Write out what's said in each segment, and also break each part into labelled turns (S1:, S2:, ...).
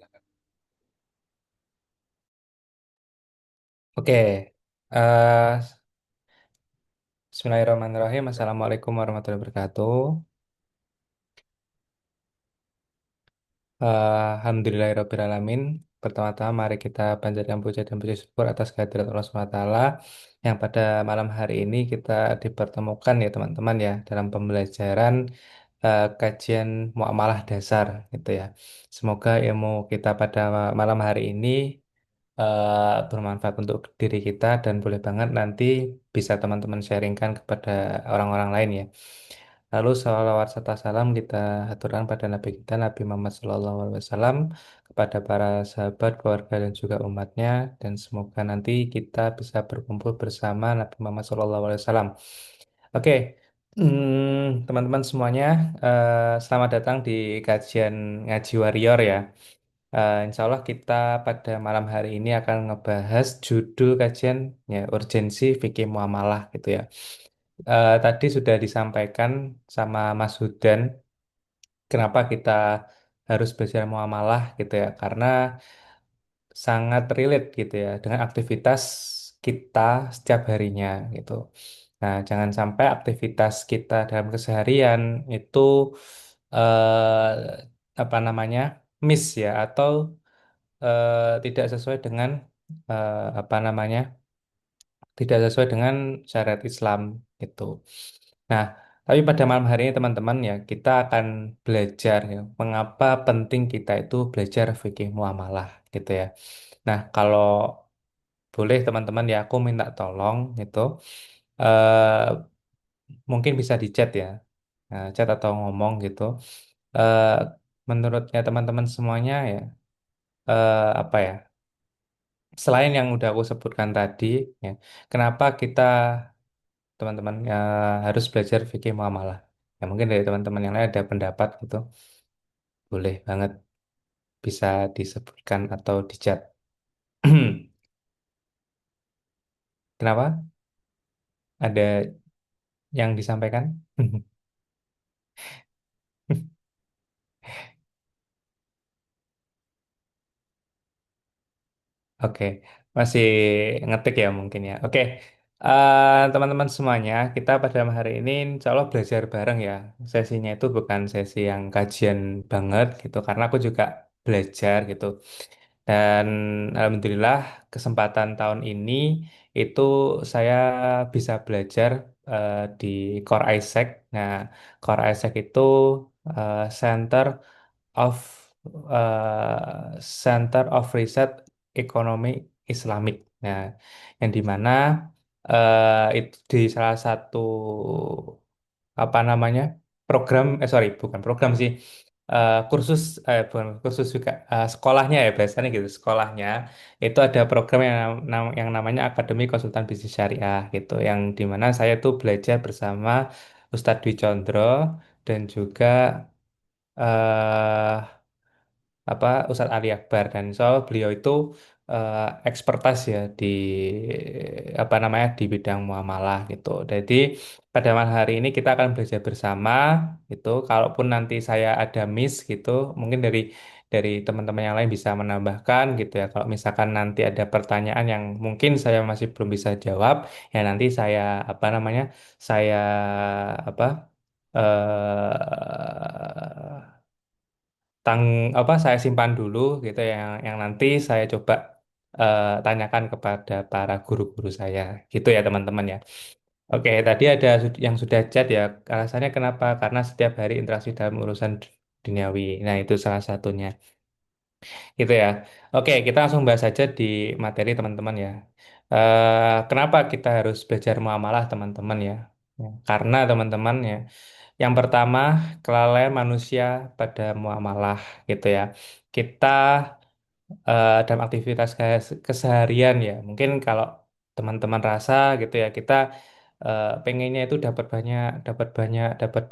S1: Silakan. Oke, eh Bismillahirrahmanirrahim. Assalamualaikum warahmatullahi wabarakatuh. Alhamdulillahirrahmanirrahim. Pertama-tama mari kita panjatkan puja dan puji syukur atas kehadirat Allah SWT yang pada malam hari ini kita dipertemukan ya teman-teman ya dalam pembelajaran kajian muamalah dasar gitu ya. Semoga ilmu kita pada malam hari ini bermanfaat untuk diri kita dan boleh banget nanti bisa teman-teman sharingkan kepada orang-orang lain ya. Lalu salawat serta salam kita aturkan pada Nabi kita Nabi Muhammad SAW kepada para sahabat, keluarga dan juga umatnya dan semoga nanti kita bisa berkumpul bersama Nabi Muhammad SAW. Oke, teman-teman semuanya, selamat datang di kajian ngaji warrior ya. Insya Allah kita pada malam hari ini akan ngebahas judul kajian ya urgensi fikih muamalah gitu ya. Tadi sudah disampaikan sama Mas Hudan kenapa kita harus belajar muamalah gitu ya karena sangat relate gitu ya dengan aktivitas kita setiap harinya gitu. Nah, jangan sampai aktivitas kita dalam keseharian itu apa namanya miss ya atau tidak sesuai dengan apa namanya tidak sesuai dengan syariat Islam itu. Nah, tapi pada malam hari ini teman-teman ya kita akan belajar ya mengapa penting kita itu belajar fikih muamalah gitu ya. Nah, kalau boleh teman-teman ya aku minta tolong itu mungkin bisa di chat ya. Nah, chat atau ngomong gitu. Eh Menurutnya teman-teman semuanya ya apa ya? Selain yang udah aku sebutkan tadi ya, kenapa kita teman-teman harus belajar fikih muamalah? Ya mungkin dari teman-teman yang lain ada pendapat gitu. Boleh banget bisa disebutkan atau di chat. Kenapa? Ada yang disampaikan? Oke, masih ngetik ya mungkin ya. Oke, teman-teman semuanya, kita pada malam hari ini insya Allah belajar bareng ya. Sesinya itu bukan sesi yang kajian banget gitu, karena aku juga belajar gitu. Dan Alhamdulillah kesempatan tahun ini itu saya bisa belajar di Core Isaac. Nah, Core Isaac itu Center of Center of Research Economy Islamic. Nah, yang di mana itu di salah satu apa namanya program, sorry bukan program sih, kursus, bukan kursus juga, sekolahnya ya biasanya gitu, sekolahnya itu ada program yang yang namanya Akademi Konsultan Bisnis Syariah gitu, yang di mana saya tuh belajar bersama Ustadz Dwi Condro dan juga eh apa Ustadz Ali Akbar dan soal beliau itu eh, ekspertas ya di apa namanya di bidang muamalah gitu. Jadi pada malam hari ini kita akan belajar bersama gitu. Kalaupun nanti saya ada miss gitu, mungkin dari teman-teman yang lain bisa menambahkan gitu ya. Kalau misalkan nanti ada pertanyaan yang mungkin saya masih belum bisa jawab, ya nanti saya apa namanya saya apa tang apa saya simpan dulu gitu yang nanti saya coba tanyakan kepada para guru-guru saya gitu ya teman-teman ya. Oke, tadi ada yang sudah chat ya. Alasannya kenapa? Karena setiap hari interaksi dalam urusan duniawi. Nah, itu salah satunya. Gitu ya. Oke, kita langsung bahas saja di materi teman-teman ya. Kenapa kita harus belajar muamalah teman-teman ya? Ya, karena teman-teman ya, yang pertama, kelalaian manusia pada muamalah gitu ya. Kita dalam aktivitas keseharian ya, mungkin kalau teman-teman rasa gitu ya, kita pengennya itu dapat banyak, dapat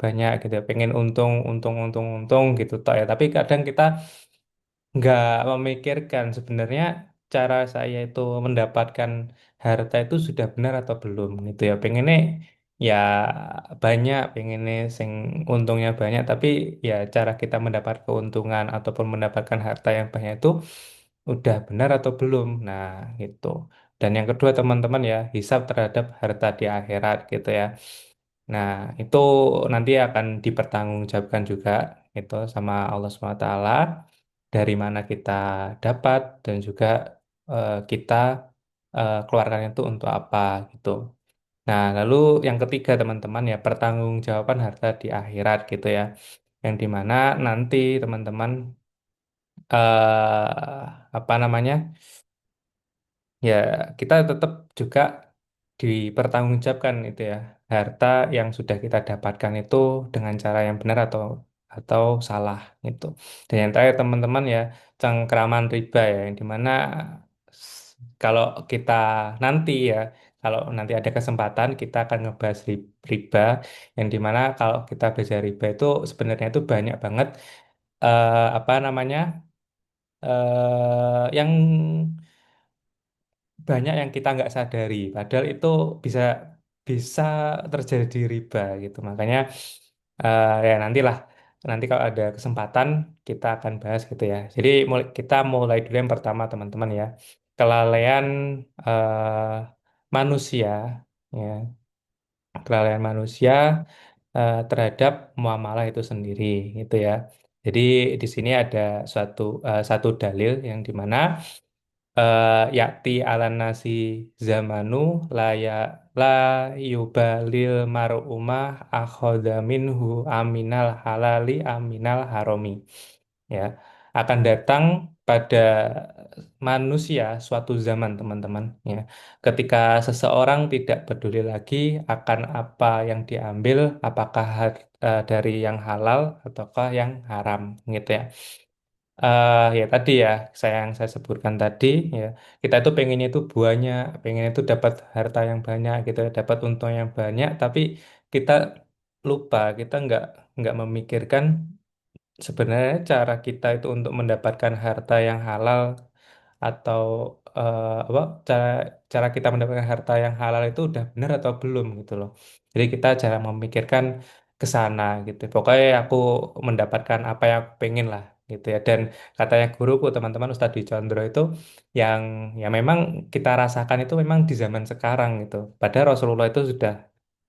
S1: banyak gitu ya. Pengen untung, untung, untung, untung gitu toh ya. Tapi kadang kita nggak memikirkan sebenarnya cara saya itu mendapatkan harta itu sudah benar atau belum gitu ya. Pengennya ya banyak pengennya sing untungnya banyak, tapi ya cara kita mendapat keuntungan ataupun mendapatkan harta yang banyak itu udah benar atau belum. Nah, gitu. Dan yang kedua teman-teman ya, hisab terhadap harta di akhirat gitu ya. Nah, itu nanti akan dipertanggungjawabkan juga itu sama Allah SWT dari mana kita dapat dan juga kita keluarkan itu untuk apa gitu. Nah, lalu yang ketiga teman-teman ya pertanggungjawaban harta di akhirat gitu ya. Yang dimana nanti teman-teman apa namanya? Ya, kita tetap juga dipertanggungjawabkan itu ya. Harta yang sudah kita dapatkan itu dengan cara yang benar atau salah gitu. Dan yang terakhir teman-teman ya, cengkraman riba ya, yang dimana kalau kita nanti ya, kalau nanti ada kesempatan kita akan ngebahas riba, yang dimana kalau kita belajar riba itu sebenarnya itu banyak banget apa namanya yang banyak yang kita nggak sadari, padahal itu bisa bisa terjadi riba gitu. Makanya ya nantilah, nanti kalau ada kesempatan kita akan bahas gitu ya. Jadi kita mulai dulu yang pertama teman-teman ya, kelalaian manusia ya, kelalaian manusia terhadap muamalah itu sendiri gitu ya. Jadi di sini ada satu dalil yang dimana yakti ala nasi zamanu la yubalil mar'umah akhoda minhu aminal halali aminal haromi ya, akan datang pada manusia suatu zaman teman-teman ya, ketika seseorang tidak peduli lagi akan apa yang diambil, apakah dari yang halal ataukah yang haram gitu ya. Ya tadi ya, yang saya sebutkan tadi ya, kita itu pengennya itu buahnya, pengen itu dapat harta yang banyak gitu, ya, dapat untung yang banyak, tapi kita lupa, kita nggak memikirkan sebenarnya cara kita itu untuk mendapatkan harta yang halal atau apa cara cara kita mendapatkan harta yang halal itu udah benar atau belum gitu loh. Jadi kita jarang memikirkan ke sana gitu. Pokoknya aku mendapatkan apa yang aku pengen lah gitu ya. Dan katanya guruku teman-teman Ustadz Dwi Condro itu yang ya memang kita rasakan itu memang di zaman sekarang gitu. Padahal Rasulullah itu sudah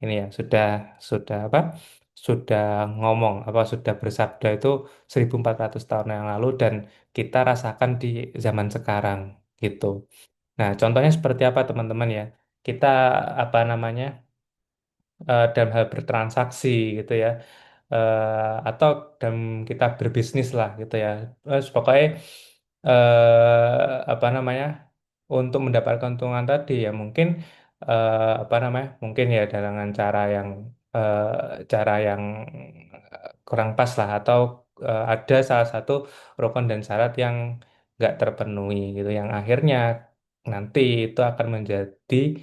S1: ini ya sudah apa? Sudah ngomong apa sudah bersabda itu 1400 tahun yang lalu dan kita rasakan di zaman sekarang gitu. Nah, contohnya seperti apa teman-teman ya? Kita apa namanya dalam hal bertransaksi gitu ya, atau dalam kita berbisnis lah gitu ya. Terus pokoknya apa namanya untuk mendapatkan keuntungan tadi ya mungkin apa namanya mungkin ya dengan eh, cara yang kurang pas lah atau ada salah satu rukun dan syarat yang nggak terpenuhi gitu yang akhirnya nanti itu akan menjadi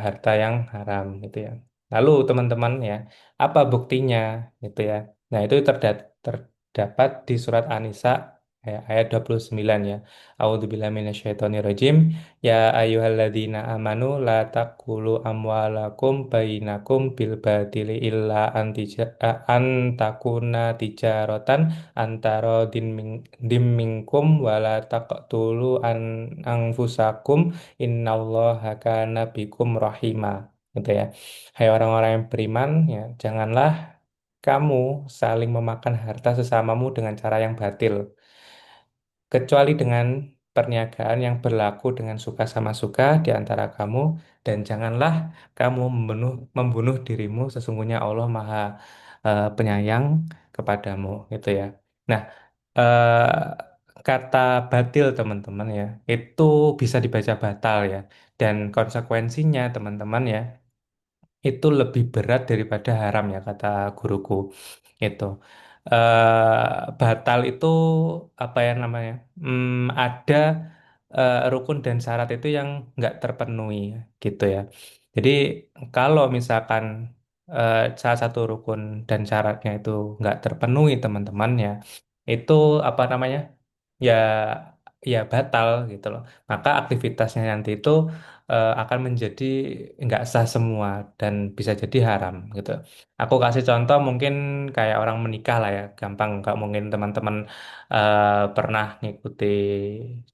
S1: harta yang haram gitu ya. Lalu teman-teman ya, apa buktinya gitu ya. Nah, itu terdapat di surat An-Nisa ayat 29 ya. A'udzubillahi minasyaitonirrajim. Ya ayyuhalladzina amanu la taqulu amwalakum bainakum bil batili illa an takuna tijaratan antara dimminkum wala taqtulu an anfusakum innallaha kana bikum rahima gitu ya. Hai orang-orang yang beriman ya, janganlah kamu saling memakan harta sesamamu dengan cara yang batil kecuali dengan perniagaan yang berlaku dengan suka sama suka di antara kamu, dan janganlah kamu membunuh dirimu, sesungguhnya Allah Maha penyayang kepadamu gitu ya. Nah, kata batil teman-teman ya, itu bisa dibaca batal ya, dan konsekuensinya teman-teman ya itu lebih berat daripada haram ya kata guruku itu. Batal itu apa ya namanya? Ada rukun dan syarat itu yang nggak terpenuhi gitu ya. Jadi kalau misalkan salah satu rukun dan syaratnya itu nggak terpenuhi teman-teman ya, itu apa namanya? Ya ya batal gitu loh. Maka aktivitasnya nanti itu akan menjadi nggak sah semua dan bisa jadi haram gitu. Aku kasih contoh mungkin kayak orang menikah lah ya, gampang. Nggak mungkin teman-teman pernah ngikuti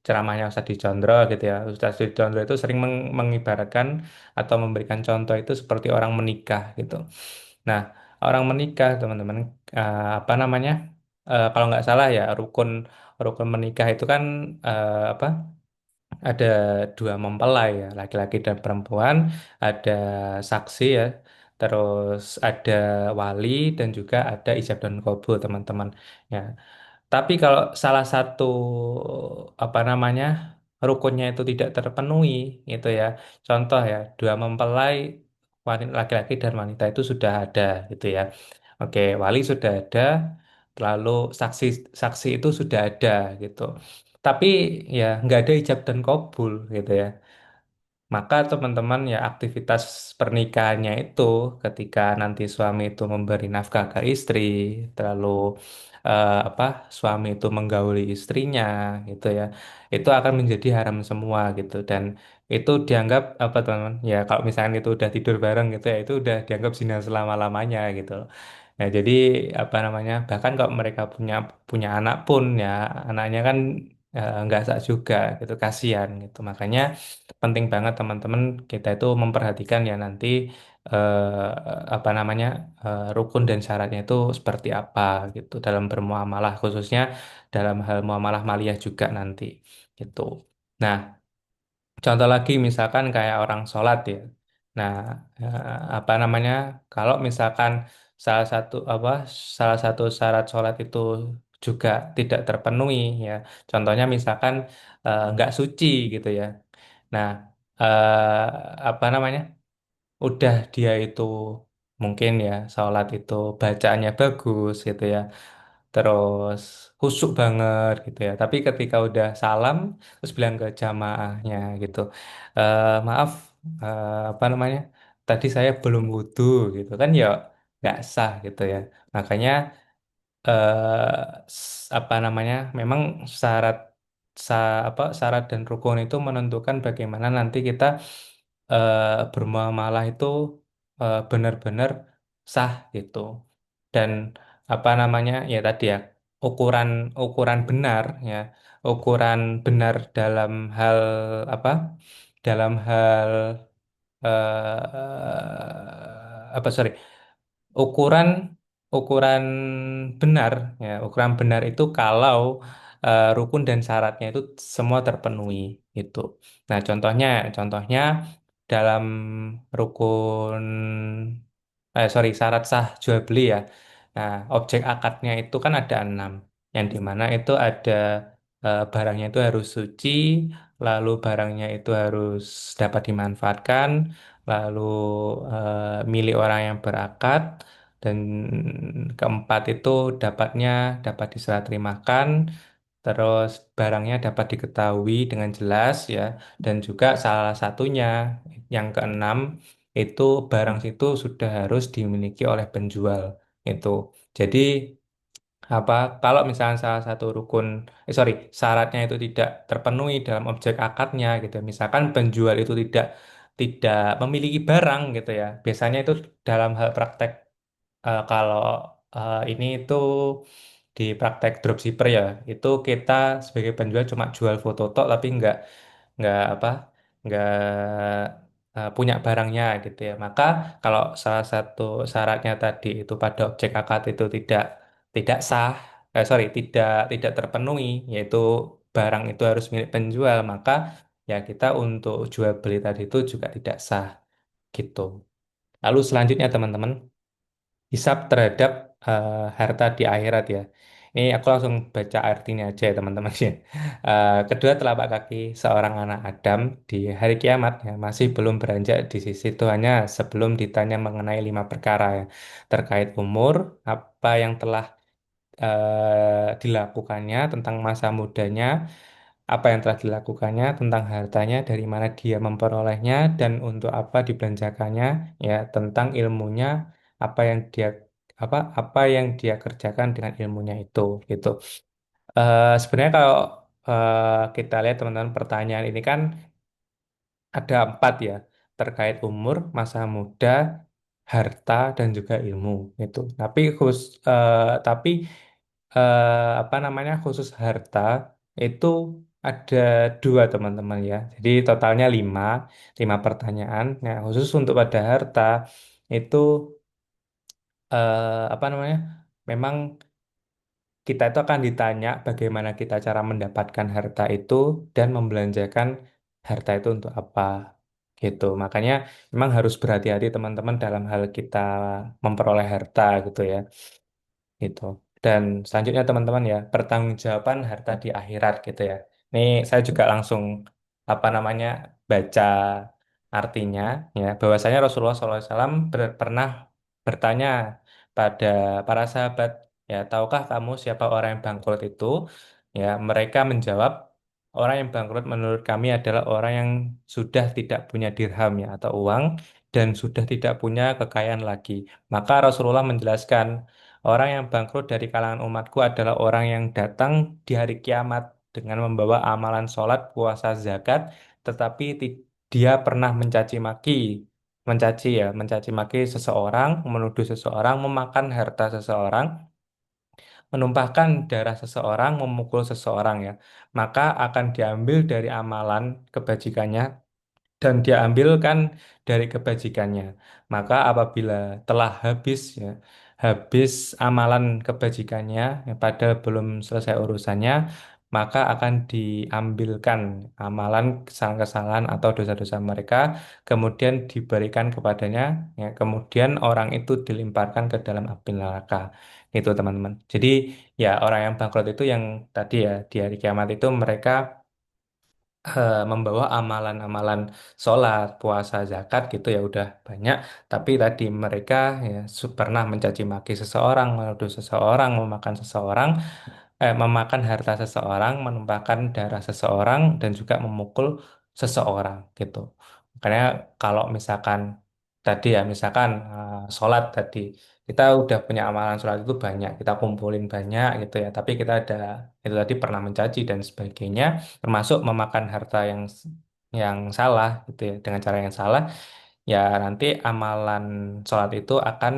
S1: ceramahnya Ustadz Dicondro gitu ya. Ustadz Dicondro itu sering mengibaratkan atau memberikan contoh itu seperti orang menikah gitu. Nah, orang menikah teman-teman apa namanya? Kalau nggak salah ya rukun rukun menikah itu kan apa ada dua mempelai ya laki-laki dan perempuan ada saksi ya terus ada wali dan juga ada ijab dan kabul teman-teman ya tapi kalau salah satu apa namanya rukunnya itu tidak terpenuhi itu ya contoh ya dua mempelai wanita laki-laki dan wanita itu sudah ada gitu ya. Oke, wali sudah ada, lalu saksi saksi itu sudah ada gitu. Tapi ya nggak ada ijab dan kabul gitu ya. Maka teman-teman ya aktivitas pernikahannya itu ketika nanti suami itu memberi nafkah ke istri, terlalu apa suami itu menggauli istrinya gitu ya, itu akan menjadi haram semua gitu dan itu dianggap apa teman-teman ya kalau misalnya itu udah tidur bareng gitu ya itu udah dianggap zina selama-lamanya gitu. Nah, jadi apa namanya? Bahkan kalau mereka punya punya anak pun ya anaknya kan nggak sah juga gitu, kasihan gitu. Makanya penting banget teman-teman kita itu memperhatikan ya nanti apa namanya rukun dan syaratnya itu seperti apa gitu dalam bermuamalah khususnya dalam hal muamalah maliyah juga nanti gitu. Nah, contoh lagi misalkan kayak orang sholat ya. Nah, apa namanya? Kalau misalkan salah satu apa salah satu syarat sholat itu juga tidak terpenuhi ya. Contohnya misalkan nggak suci gitu ya. Nah, apa namanya? Udah dia itu mungkin ya sholat itu bacaannya bagus gitu ya terus khusyuk banget gitu ya tapi ketika udah salam terus bilang ke jamaahnya gitu maaf apa namanya tadi saya belum wudhu gitu kan ya nggak sah gitu ya makanya apa namanya memang syarat apa syarat dan rukun itu menentukan bagaimana nanti kita bermuamalah itu benar-benar sah gitu dan apa namanya ya tadi ya ukuran ukuran benar ya ukuran benar dalam hal apa dalam hal apa sorry ukuran ukuran benar ya ukuran benar itu kalau rukun dan syaratnya itu semua terpenuhi itu. Nah contohnya contohnya dalam rukun sorry syarat sah jual beli ya. Nah objek akadnya itu kan ada 6 yang dimana itu ada barangnya itu harus suci lalu barangnya itu harus dapat dimanfaatkan lalu milik orang yang berakad dan keempat itu dapatnya dapat diserah terimakan, terus barangnya dapat diketahui dengan jelas ya, dan juga salah satunya yang keenam itu barang itu sudah harus dimiliki oleh penjual itu. Jadi apa kalau misalnya salah satu rukun sorry syaratnya itu tidak terpenuhi dalam objek akadnya gitu misalkan penjual itu tidak memiliki barang gitu ya biasanya itu dalam hal praktek kalau ini itu di praktek dropshipper ya itu kita sebagai penjual cuma jual foto tok tapi nggak apa nggak punya barangnya gitu ya maka kalau salah satu syaratnya tadi itu pada objek akad itu tidak sah sorry tidak terpenuhi yaitu barang itu harus milik penjual maka ya kita untuk jual beli tadi itu juga tidak sah gitu lalu selanjutnya teman-teman hisab terhadap harta di akhirat ya. Ini aku langsung baca artinya aja ya teman-teman ya. Kedua telapak kaki seorang anak Adam di hari kiamat ya masih belum beranjak di sisi Tuhannya sebelum ditanya mengenai 5 perkara ya terkait umur, apa yang telah dilakukannya tentang masa mudanya, apa yang telah dilakukannya tentang hartanya, dari mana dia memperolehnya dan untuk apa dibelanjakannya, ya tentang ilmunya, apa yang dia kerjakan dengan ilmunya itu, gitu. Sebenarnya kalau kita lihat teman-teman pertanyaan ini kan ada empat ya, terkait umur, masa muda, harta, dan juga ilmu itu. Tapi apa namanya khusus harta itu ada dua teman-teman ya. Jadi totalnya lima pertanyaan. Nah, khusus untuk pada harta itu apa namanya? Memang kita itu akan ditanya bagaimana kita cara mendapatkan harta itu dan membelanjakan harta itu untuk apa gitu. Makanya memang harus berhati-hati teman-teman dalam hal kita memperoleh harta gitu ya. Gitu. Dan selanjutnya teman-teman ya, pertanggungjawaban harta di akhirat gitu ya. Ini saya juga langsung apa namanya baca artinya ya, bahwasanya Rasulullah SAW pernah bertanya pada para sahabat, ya, tahukah kamu siapa orang yang bangkrut itu? Ya, mereka menjawab, orang yang bangkrut menurut kami adalah orang yang sudah tidak punya dirham ya atau uang dan sudah tidak punya kekayaan lagi. Maka Rasulullah menjelaskan, orang yang bangkrut dari kalangan umatku adalah orang yang datang di hari kiamat dengan membawa amalan sholat, puasa, zakat, tetapi dia pernah mencaci maki seseorang, menuduh seseorang, memakan harta seseorang, menumpahkan darah seseorang, memukul seseorang ya. Maka akan diambil dari amalan kebajikannya dan dia ambilkan dari kebajikannya. Maka apabila telah habis ya, habis amalan kebajikannya, ya, padahal belum selesai urusannya, maka akan diambilkan amalan kesalahan-kesalahan atau dosa-dosa mereka, kemudian diberikan kepadanya, ya, kemudian orang itu dilemparkan ke dalam api neraka. Itu teman-teman. Jadi ya orang yang bangkrut itu yang tadi ya di hari kiamat itu mereka membawa amalan-amalan sholat, puasa, zakat gitu ya udah banyak. Tapi tadi mereka ya pernah mencaci maki seseorang, menuduh seseorang, memakan harta seseorang, menumpahkan darah seseorang, dan juga memukul seseorang gitu. Makanya kalau misalkan tadi ya, misalkan sholat tadi, kita udah punya amalan sholat itu banyak, kita kumpulin banyak gitu ya, tapi kita ada itu tadi pernah mencaci dan sebagainya, termasuk memakan harta yang salah gitu ya, dengan cara yang salah, ya nanti amalan sholat itu akan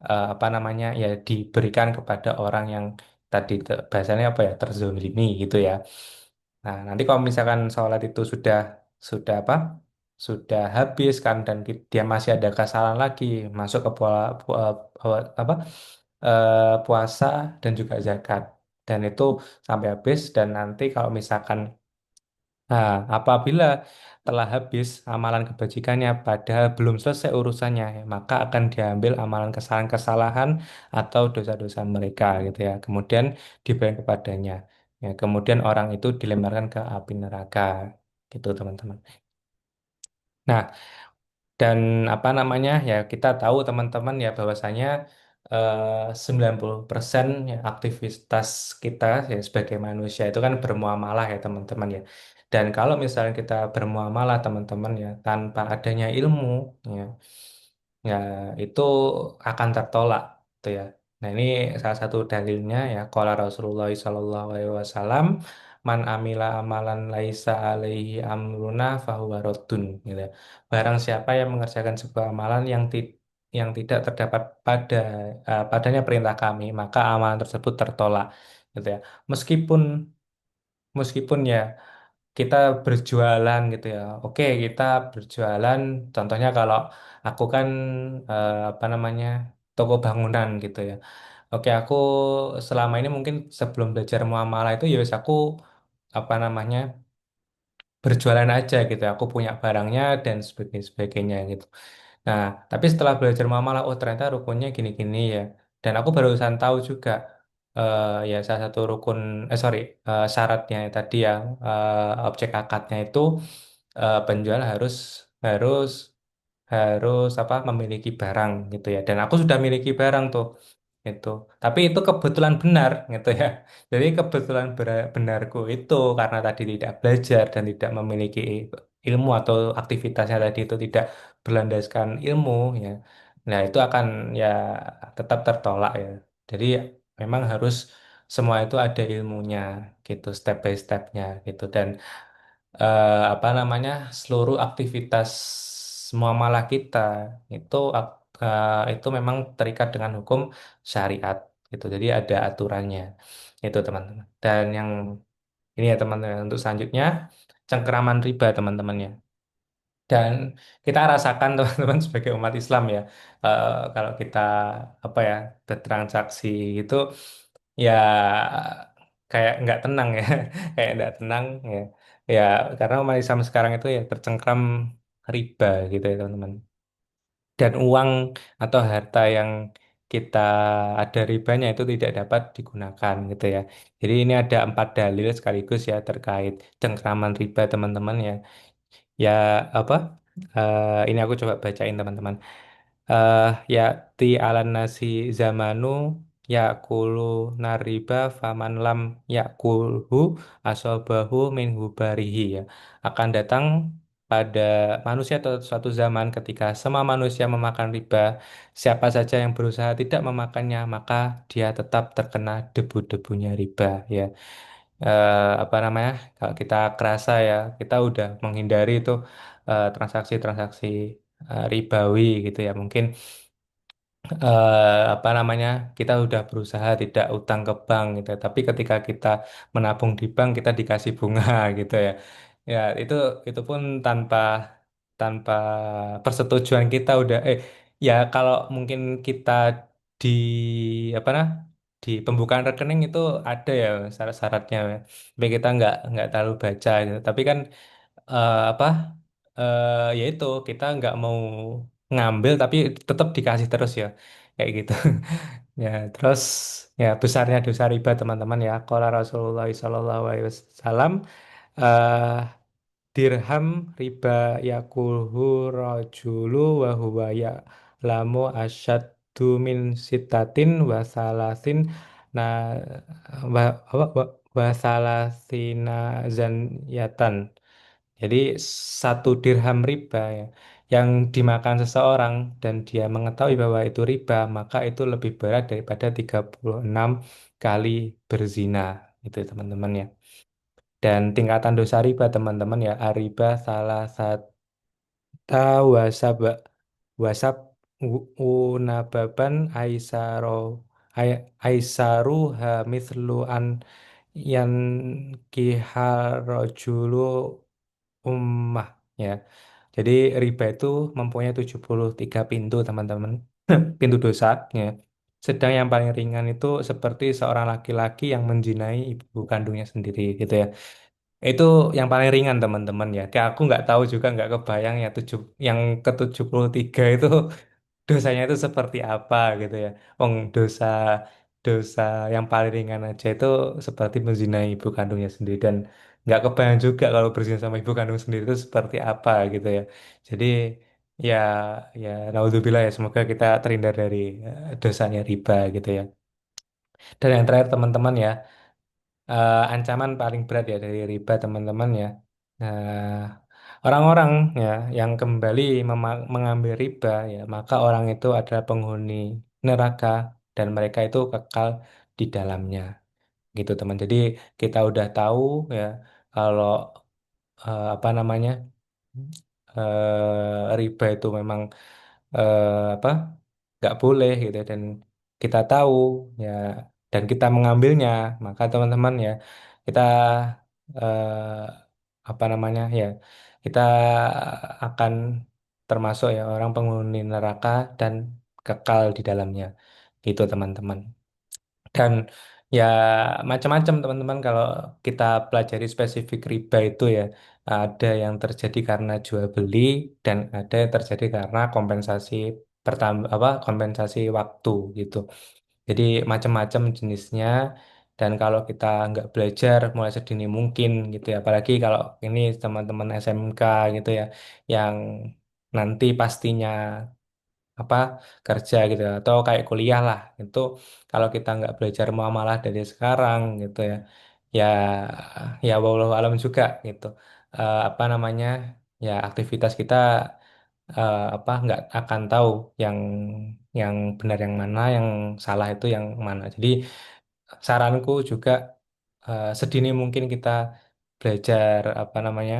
S1: apa namanya ya diberikan kepada orang yang tadi bahasanya apa ya terzolimi gitu ya. Nah nanti kalau misalkan sholat itu sudah apa sudah habis kan dan dia masih ada kesalahan lagi masuk ke apa puasa dan juga zakat dan itu sampai habis dan nanti kalau misalkan nah, apabila telah habis amalan kebajikannya padahal belum selesai urusannya, ya, maka akan diambil amalan kesalahan-kesalahan atau dosa-dosa mereka gitu ya. Kemudian diberikan kepadanya. Ya, kemudian orang itu dilemparkan ke api neraka gitu teman-teman. Nah, dan apa namanya ya kita tahu teman-teman ya bahwasanya 90% ya aktivitas kita ya sebagai manusia itu kan bermuamalah ya teman-teman ya. Dan kalau misalnya kita bermuamalah teman-teman ya tanpa adanya ilmu ya ya itu akan tertolak gitu ya. Nah, ini salah satu dalilnya ya qala Rasulullah sallallahu alaihi wasallam man amila amalan laisa alaihi amruna fahuwa raddun gitu ya. Barang siapa yang mengerjakan sebuah amalan yang tidak terdapat padanya perintah kami, maka amalan tersebut tertolak gitu ya. Meskipun meskipun ya kita berjualan gitu ya. Oke, kita berjualan. Contohnya kalau aku kan apa namanya toko bangunan gitu ya. Oke, aku selama ini mungkin sebelum belajar muamalah itu ya wis aku apa namanya berjualan aja gitu. Aku punya barangnya dan sebagainya gitu. Nah, tapi setelah belajar muamalah, oh ternyata rukunnya gini-gini ya. Dan aku barusan tahu juga ya salah satu sorry, syaratnya tadi yang objek akadnya itu penjual harus harus apa memiliki barang gitu ya. Dan aku sudah miliki barang tuh itu. Tapi itu kebetulan benar gitu ya. Jadi kebetulan benarku itu karena tadi tidak belajar dan tidak memiliki ilmu atau aktivitasnya tadi itu tidak berlandaskan ilmu ya. Nah, itu akan ya tetap tertolak ya. Jadi memang harus semua itu ada ilmunya gitu step by stepnya gitu dan apa namanya seluruh aktivitas muamalah kita itu itu memang terikat dengan hukum syariat gitu jadi ada aturannya itu teman-teman dan yang ini ya teman-teman untuk selanjutnya cengkeraman riba teman-teman ya dan kita rasakan teman-teman sebagai umat Islam ya kalau kita apa ya bertransaksi itu ya kayak nggak tenang ya kayak nggak tenang ya ya karena umat Islam sekarang itu ya tercengkram riba gitu ya teman-teman dan uang atau harta yang kita ada ribanya itu tidak dapat digunakan gitu ya jadi ini ada 4 dalil sekaligus ya terkait cengkraman riba teman-teman ya ya apa ini aku coba bacain teman-teman eh ya'ti alan nasi zamanu yakulu nariba faman lam yakulhu asobahu min hubarihi ya akan datang pada manusia atau suatu zaman ketika semua manusia memakan riba siapa saja yang berusaha tidak memakannya maka dia tetap terkena debu-debunya riba ya apa namanya kalau kita kerasa ya kita udah menghindari itu transaksi-transaksi ribawi gitu ya mungkin apa namanya kita udah berusaha tidak utang ke bank gitu ya. Tapi ketika kita menabung di bank kita dikasih bunga gitu ya ya itu pun tanpa tanpa persetujuan kita udah ya kalau mungkin kita di apa nah di pembukaan rekening itu ada ya syarat-syaratnya ya. Tapi kita nggak terlalu baca gitu. Tapi kan apa ya itu kita nggak mau ngambil tapi tetap dikasih terus ya kayak gitu ya terus ya besarnya dosa riba teman-teman ya qala Rasulullah sallallahu alaihi wasallam eh, dirham riba yakulhu rajulu wa huwa ya'lamu asyaddu min sitatin wa salasin na wa salasina zanyatan jadi 1 dirham riba ya, yang dimakan seseorang dan dia mengetahui bahwa itu riba, maka itu lebih berat daripada 36 kali berzina. Itu teman-teman ya. Dan tingkatan dosa riba teman-teman ya, ariba salah satu wasab wasab unababan aisaru hamithlu an yan kiharojulu ummah ya. Jadi riba itu mempunyai 73 pintu teman-teman. Pintu dosa ya. Sedang yang paling ringan itu seperti seorang laki-laki yang menzinai ibu kandungnya sendiri gitu ya. Itu yang paling ringan teman-teman ya. Kayak aku nggak tahu juga nggak kebayang ya yang ke-73 itu dosanya itu seperti apa gitu ya. Wong dosa dosa yang paling ringan aja itu seperti menzinai ibu kandungnya sendiri dan nggak kebayang juga kalau berzina sama ibu kandung sendiri itu seperti apa gitu ya. Jadi ya ya naudzubillah ya semoga kita terhindar dari dosanya riba gitu ya. Dan yang terakhir teman-teman ya ancaman paling berat ya dari riba teman-teman ya. Nah, orang-orang ya yang kembali mengambil riba ya, maka orang itu adalah penghuni neraka dan mereka itu kekal di dalamnya. Gitu teman. Jadi kita udah tahu ya kalau apa namanya riba itu memang apa nggak boleh gitu ya. Dan kita tahu ya dan kita mengambilnya maka teman-teman ya kita apa namanya ya kita akan termasuk ya orang penghuni neraka dan kekal di dalamnya gitu teman-teman dan ya macam-macam teman-teman kalau kita pelajari spesifik riba itu ya ada yang terjadi karena jual beli dan ada yang terjadi karena kompensasi pertambah apa kompensasi waktu gitu. Jadi macam-macam jenisnya dan kalau kita nggak belajar mulai sedini mungkin gitu ya apalagi kalau ini teman-teman SMK gitu ya yang nanti pastinya apa kerja gitu ya, atau kayak kuliah lah itu kalau kita nggak belajar muamalah dari sekarang gitu ya ya ya wallahu alam juga gitu apa namanya ya aktivitas kita apa nggak akan tahu yang yang benar yang mana yang salah itu yang mana jadi saranku juga sedini mungkin kita belajar apa namanya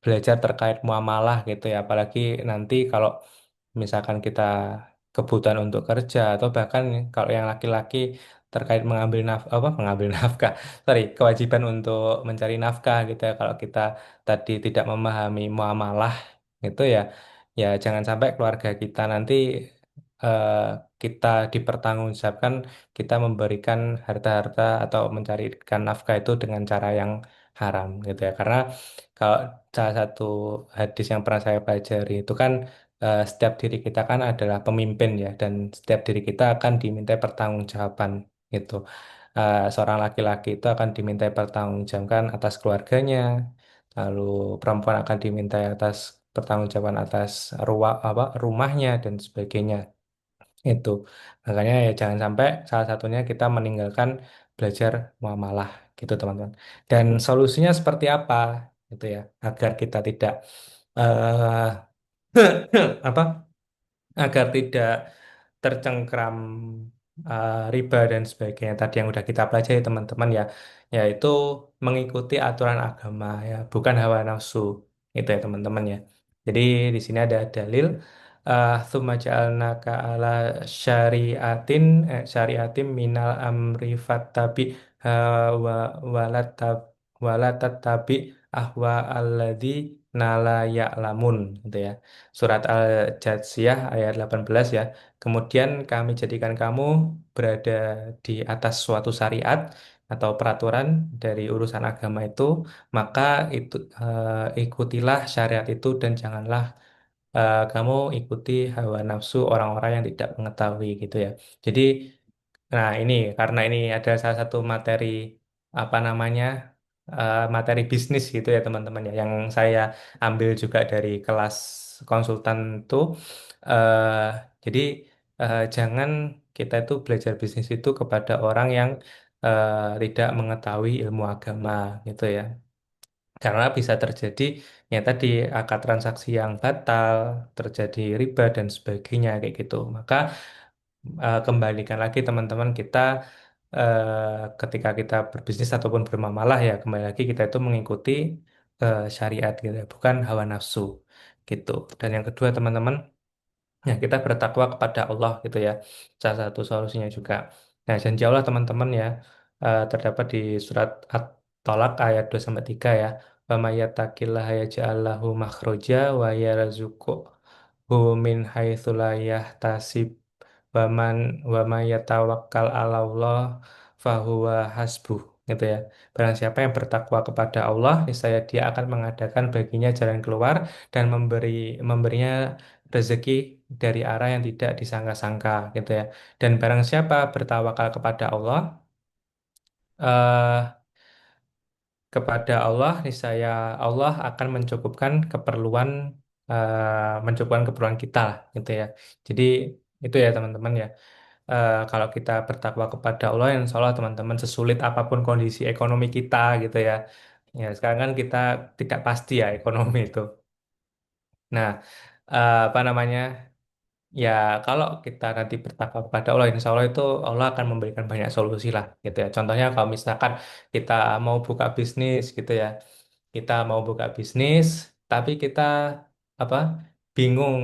S1: belajar terkait muamalah gitu ya. Apalagi nanti kalau misalkan kita kebutuhan untuk kerja atau bahkan kalau yang laki-laki terkait mengambil apa mengambil nafkah, sorry, kewajiban untuk mencari nafkah gitu ya. Kalau kita tadi tidak memahami muamalah gitu ya, ya jangan sampai keluarga kita nanti eh, kita dipertanggungjawabkan kita memberikan harta-harta atau mencarikan nafkah itu dengan cara yang haram gitu ya. Karena kalau salah satu hadis yang pernah saya pelajari itu kan setiap diri kita kan adalah pemimpin ya dan setiap diri kita akan diminta pertanggungjawaban gitu. Seorang laki-laki itu akan diminta pertanggungjawaban atas keluarganya, lalu perempuan akan diminta atas pertanggungjawaban atas rumahnya dan sebagainya itu. Makanya ya jangan sampai salah satunya kita meninggalkan belajar muamalah gitu teman-teman. Dan solusinya seperti apa gitu ya agar kita tidak eh apa agar tidak tercengkram riba dan sebagainya tadi yang udah kita pelajari teman-teman ya, yaitu mengikuti aturan agama ya, bukan hawa nafsu itu ya teman-teman ya. Jadi di sini ada dalil tsumma ja'alnaka ala syariatin syariatin minal amri fattabi wa walatattabi ahwa alladzi nala ya'lamun gitu ya. Surat Al-Jathiyah ayat 18 ya. Kemudian kami jadikan kamu berada di atas suatu syariat atau peraturan dari urusan agama itu, maka itu ikutilah syariat itu dan janganlah kamu ikuti hawa nafsu orang-orang yang tidak mengetahui gitu ya. Jadi, nah ini karena ini ada salah satu materi apa namanya materi bisnis gitu ya teman-teman ya, yang saya ambil juga dari kelas konsultan itu. eh jadi jangan kita itu belajar bisnis itu kepada orang yang tidak mengetahui ilmu agama gitu ya. Karena bisa terjadi ya tadi akad transaksi yang batal, terjadi riba dan sebagainya kayak gitu. Maka kembalikan lagi teman-teman kita ketika kita berbisnis ataupun bermuamalah ya kembali lagi kita itu mengikuti syariat gitu ya, bukan hawa nafsu gitu. Dan yang kedua teman-teman, ya, kita bertakwa kepada Allah gitu ya. Salah satu solusinya juga. Nah, janji Allah teman-teman ya terdapat di surat At-Tolak ayat 2 sampai 3 ya. Wa may yattaqillaha yaj'al lahu makhraja wa yarzuqhu min haitsu la yahtasib wa man yatawakkal 'ala Allah fahuwa hasbuh gitu ya. Barang siapa yang bertakwa kepada Allah, niscaya dia akan mengadakan baginya jalan keluar dan memberinya rezeki dari arah yang tidak disangka-sangka gitu ya. Dan barang siapa bertawakal eh, kepada Allah, niscaya Allah akan mencukupkan keperluan kita lah, gitu ya. Jadi itu ya teman-teman ya. Kalau kita bertakwa kepada Allah, insya Allah teman-teman sesulit apapun kondisi ekonomi kita gitu ya. Ya sekarang kan kita tidak pasti ya ekonomi itu. Nah, apa namanya? Ya, kalau kita nanti bertakwa kepada Allah, insya Allah itu Allah akan memberikan banyak solusi lah, gitu ya. Contohnya kalau misalkan kita mau buka bisnis, gitu ya, kita mau buka bisnis, tapi kita apa bingung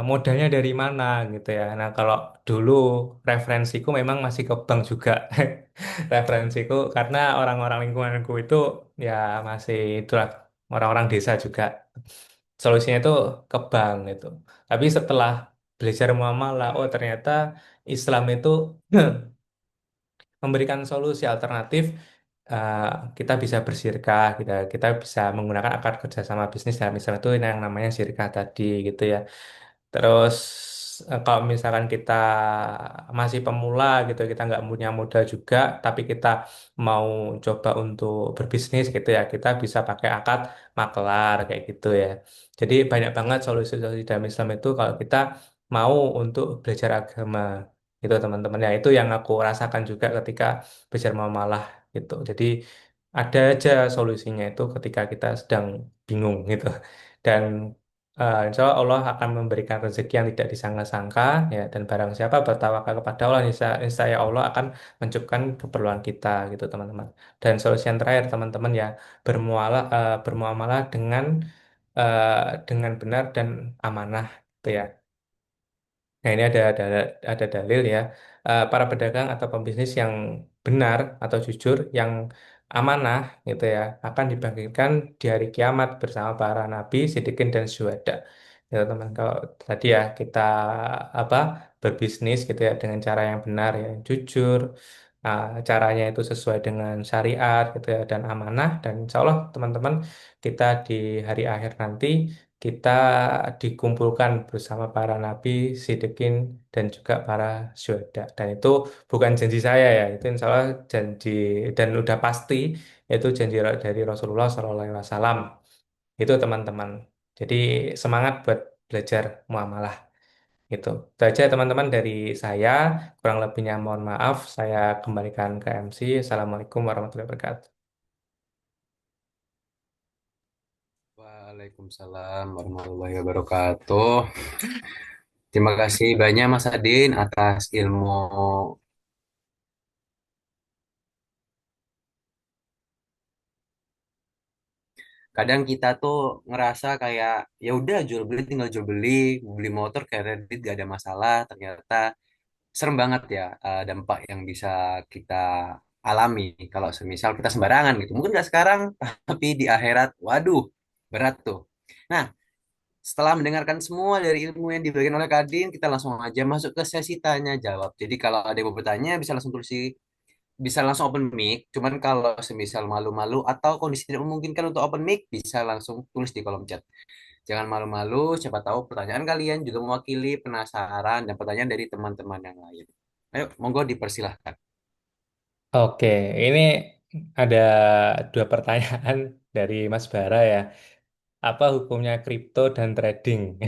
S1: modalnya dari mana, gitu ya. Nah, kalau dulu referensiku memang masih ke bank juga, referensiku karena orang-orang lingkunganku itu ya masih itulah orang-orang desa juga solusinya itu ke bank gitu. Tapi setelah belajar muamalah, oh ternyata Islam itu memberikan solusi alternatif. eh, kita bisa bersirkah, kita bisa menggunakan akad kerjasama bisnis dalam Islam itu yang namanya sirkah tadi gitu ya. Terus kalau misalkan kita masih pemula gitu, kita nggak punya modal juga, tapi kita mau coba untuk berbisnis gitu ya, kita bisa pakai akad makelar kayak gitu ya. Jadi banyak banget solusi-solusi dalam Islam itu kalau kita mau untuk belajar agama gitu teman-teman. Ya itu yang aku rasakan juga ketika belajar muamalah gitu. Jadi ada aja solusinya itu ketika kita sedang bingung gitu. Dan insya Allah Allah akan memberikan rezeki yang tidak disangka-sangka ya, dan barang siapa bertawakal kepada Allah, niscaya Allah akan mencukupkan keperluan kita gitu teman-teman. Dan solusi yang terakhir teman-teman ya, bermuamalah dengan benar dan amanah gitu ya. Nah, ini ada dalil ya. Para pedagang atau pembisnis yang benar atau jujur, yang amanah gitu ya, akan dibangkitkan di hari kiamat bersama para nabi, siddiqin dan syuhada. Ya, teman, kalau tadi ya kita apa berbisnis gitu ya dengan cara yang benar ya, jujur, caranya itu sesuai dengan syariat gitu ya dan amanah, dan insya Allah teman-teman, kita di hari akhir nanti kita dikumpulkan bersama para nabi, siddiqin, dan juga para syuhada. Dan itu bukan janji saya ya, itu insya Allah janji dan udah pasti itu janji dari Rasulullah SAW. Itu teman-teman. Jadi semangat buat belajar muamalah. Itu. Itu aja teman-teman dari saya. Kurang lebihnya mohon maaf. Saya kembalikan ke MC. Assalamualaikum warahmatullahi wabarakatuh.
S2: Waalaikumsalam warahmatullahi wabarakatuh. Terima kasih banyak Mas Adin atas ilmu. Kadang kita tuh ngerasa kayak ya udah jual beli tinggal jual beli, beli motor kredit gak ada masalah. Ternyata serem banget ya dampak yang bisa kita alami kalau semisal kita sembarangan gitu. Mungkin nggak sekarang, tapi di akhirat, waduh, berat tuh. Nah, setelah mendengarkan semua dari ilmu yang diberikan oleh Kadin, kita langsung aja masuk ke sesi tanya jawab. Jadi kalau ada yang mau bertanya bisa langsung tulis bisa langsung open mic. Cuman kalau semisal malu-malu atau kondisi tidak memungkinkan untuk open mic, bisa langsung tulis di kolom chat. Jangan malu-malu, siapa tahu pertanyaan kalian juga mewakili penasaran dan pertanyaan dari teman-teman yang lain. Ayo, monggo dipersilahkan.
S1: Oke, ini ada dua pertanyaan dari Mas Bara ya. Apa hukumnya kripto dan trading?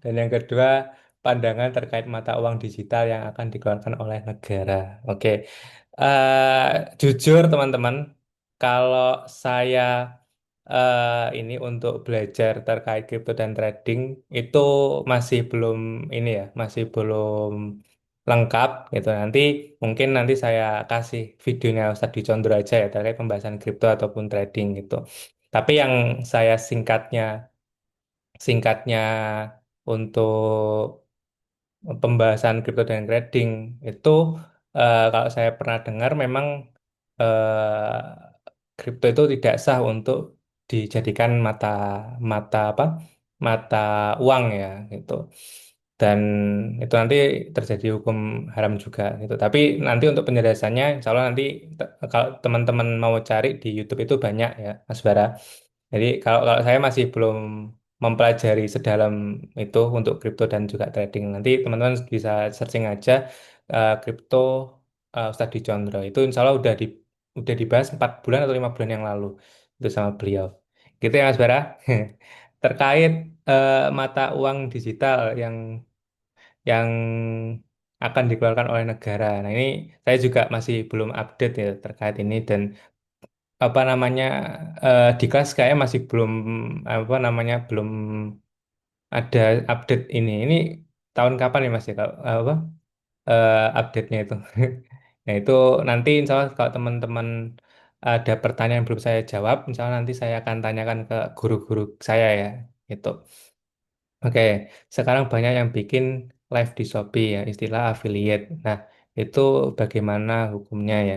S1: Dan yang kedua, pandangan terkait mata uang digital yang akan dikeluarkan oleh negara. Oke. Jujur teman-teman, kalau saya ini untuk belajar terkait kripto dan trading itu masih belum ini ya, masih belum lengkap gitu. Nanti saya kasih videonya Ustadz Dicondro aja ya terkait pembahasan kripto ataupun trading gitu. Tapi yang saya singkatnya untuk pembahasan kripto dan trading itu, kalau saya pernah dengar memang kripto itu tidak sah untuk dijadikan mata apa mata uang ya gitu, dan itu nanti terjadi hukum haram juga gitu. Tapi nanti untuk penjelasannya insya Allah nanti kalau teman-teman mau cari di YouTube itu banyak ya Mas Bara. Jadi kalau saya masih belum mempelajari sedalam itu untuk kripto dan juga trading. Nanti teman-teman bisa searching aja kripto, Ustadz Dicondro. Itu insya Allah udah dibahas 4 bulan atau 5 bulan yang lalu itu sama beliau. Gitu ya Mas Bara. Terkait mata uang digital yang akan dikeluarkan oleh negara. Nah, ini saya juga masih belum update ya terkait ini, dan apa namanya di kelas kayak masih belum apa namanya belum ada update ini. Ini tahun kapan nih Mas ya kalau apa update-nya itu? Nah, itu nanti insya Allah kalau teman-teman ada pertanyaan yang belum saya jawab, insya Allah nanti saya akan tanyakan ke guru-guru saya ya. Gitu. Oke, sekarang banyak yang bikin live di Shopee ya, istilah affiliate. Nah, itu bagaimana hukumnya ya?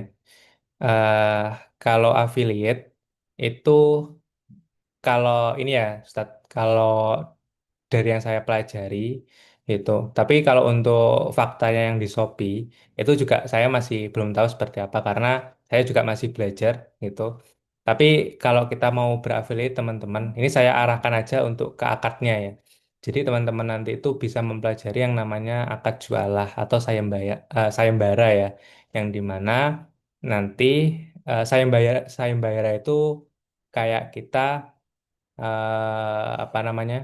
S1: eh Kalau affiliate itu, kalau ini ya, Ustadz, kalau dari yang saya pelajari itu. Tapi kalau untuk faktanya yang di Shopee itu juga saya masih belum tahu seperti apa karena saya juga masih belajar gitu. Tapi kalau kita mau berafiliat teman-teman, ini saya arahkan aja untuk ke akadnya ya. Jadi teman-teman nanti itu bisa mempelajari yang namanya akad jualah atau sayembara ya, yang dimana nanti sayembara itu kayak kita apa namanya?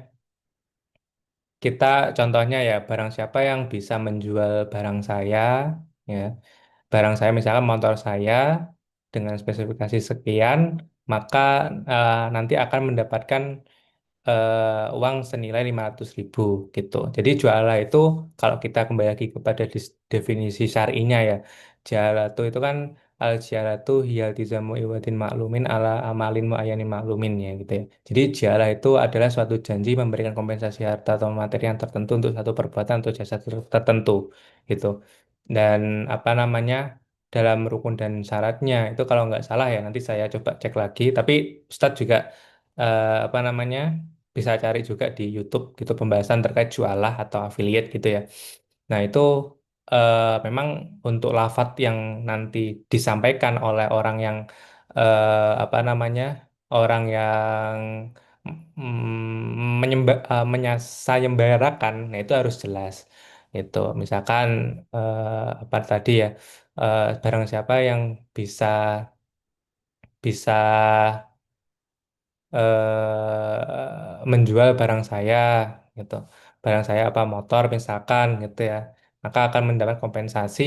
S1: Kita contohnya ya, barang siapa yang bisa menjual barang saya, ya, barang saya misalkan motor saya dengan spesifikasi sekian, maka nanti akan mendapatkan uang senilai 500.000 gitu. Jadi jualah itu kalau kita kembali lagi kepada definisi syar'inya ya, jalatu itu kan al jalatu hiyal tizamu iwadin maklumin ala amalin muayyanin maklumin ya gitu ya. Jadi jalah itu adalah suatu janji memberikan kompensasi harta atau materi yang tertentu untuk satu perbuatan atau jasa tertentu gitu. Dan apa namanya dalam rukun dan syaratnya itu kalau nggak salah ya nanti saya coba cek lagi. Tapi Ustadz juga apa namanya bisa cari juga di YouTube gitu pembahasan terkait jualah atau affiliate gitu ya. Nah, itu memang untuk lafadz yang nanti disampaikan oleh orang yang apa namanya? Orang yang menyayembarakan, nah itu harus jelas. Itu misalkan apa tadi ya? Barang siapa yang bisa bisa menjual barang saya gitu. Barang saya apa motor misalkan gitu ya. Maka akan mendapat kompensasi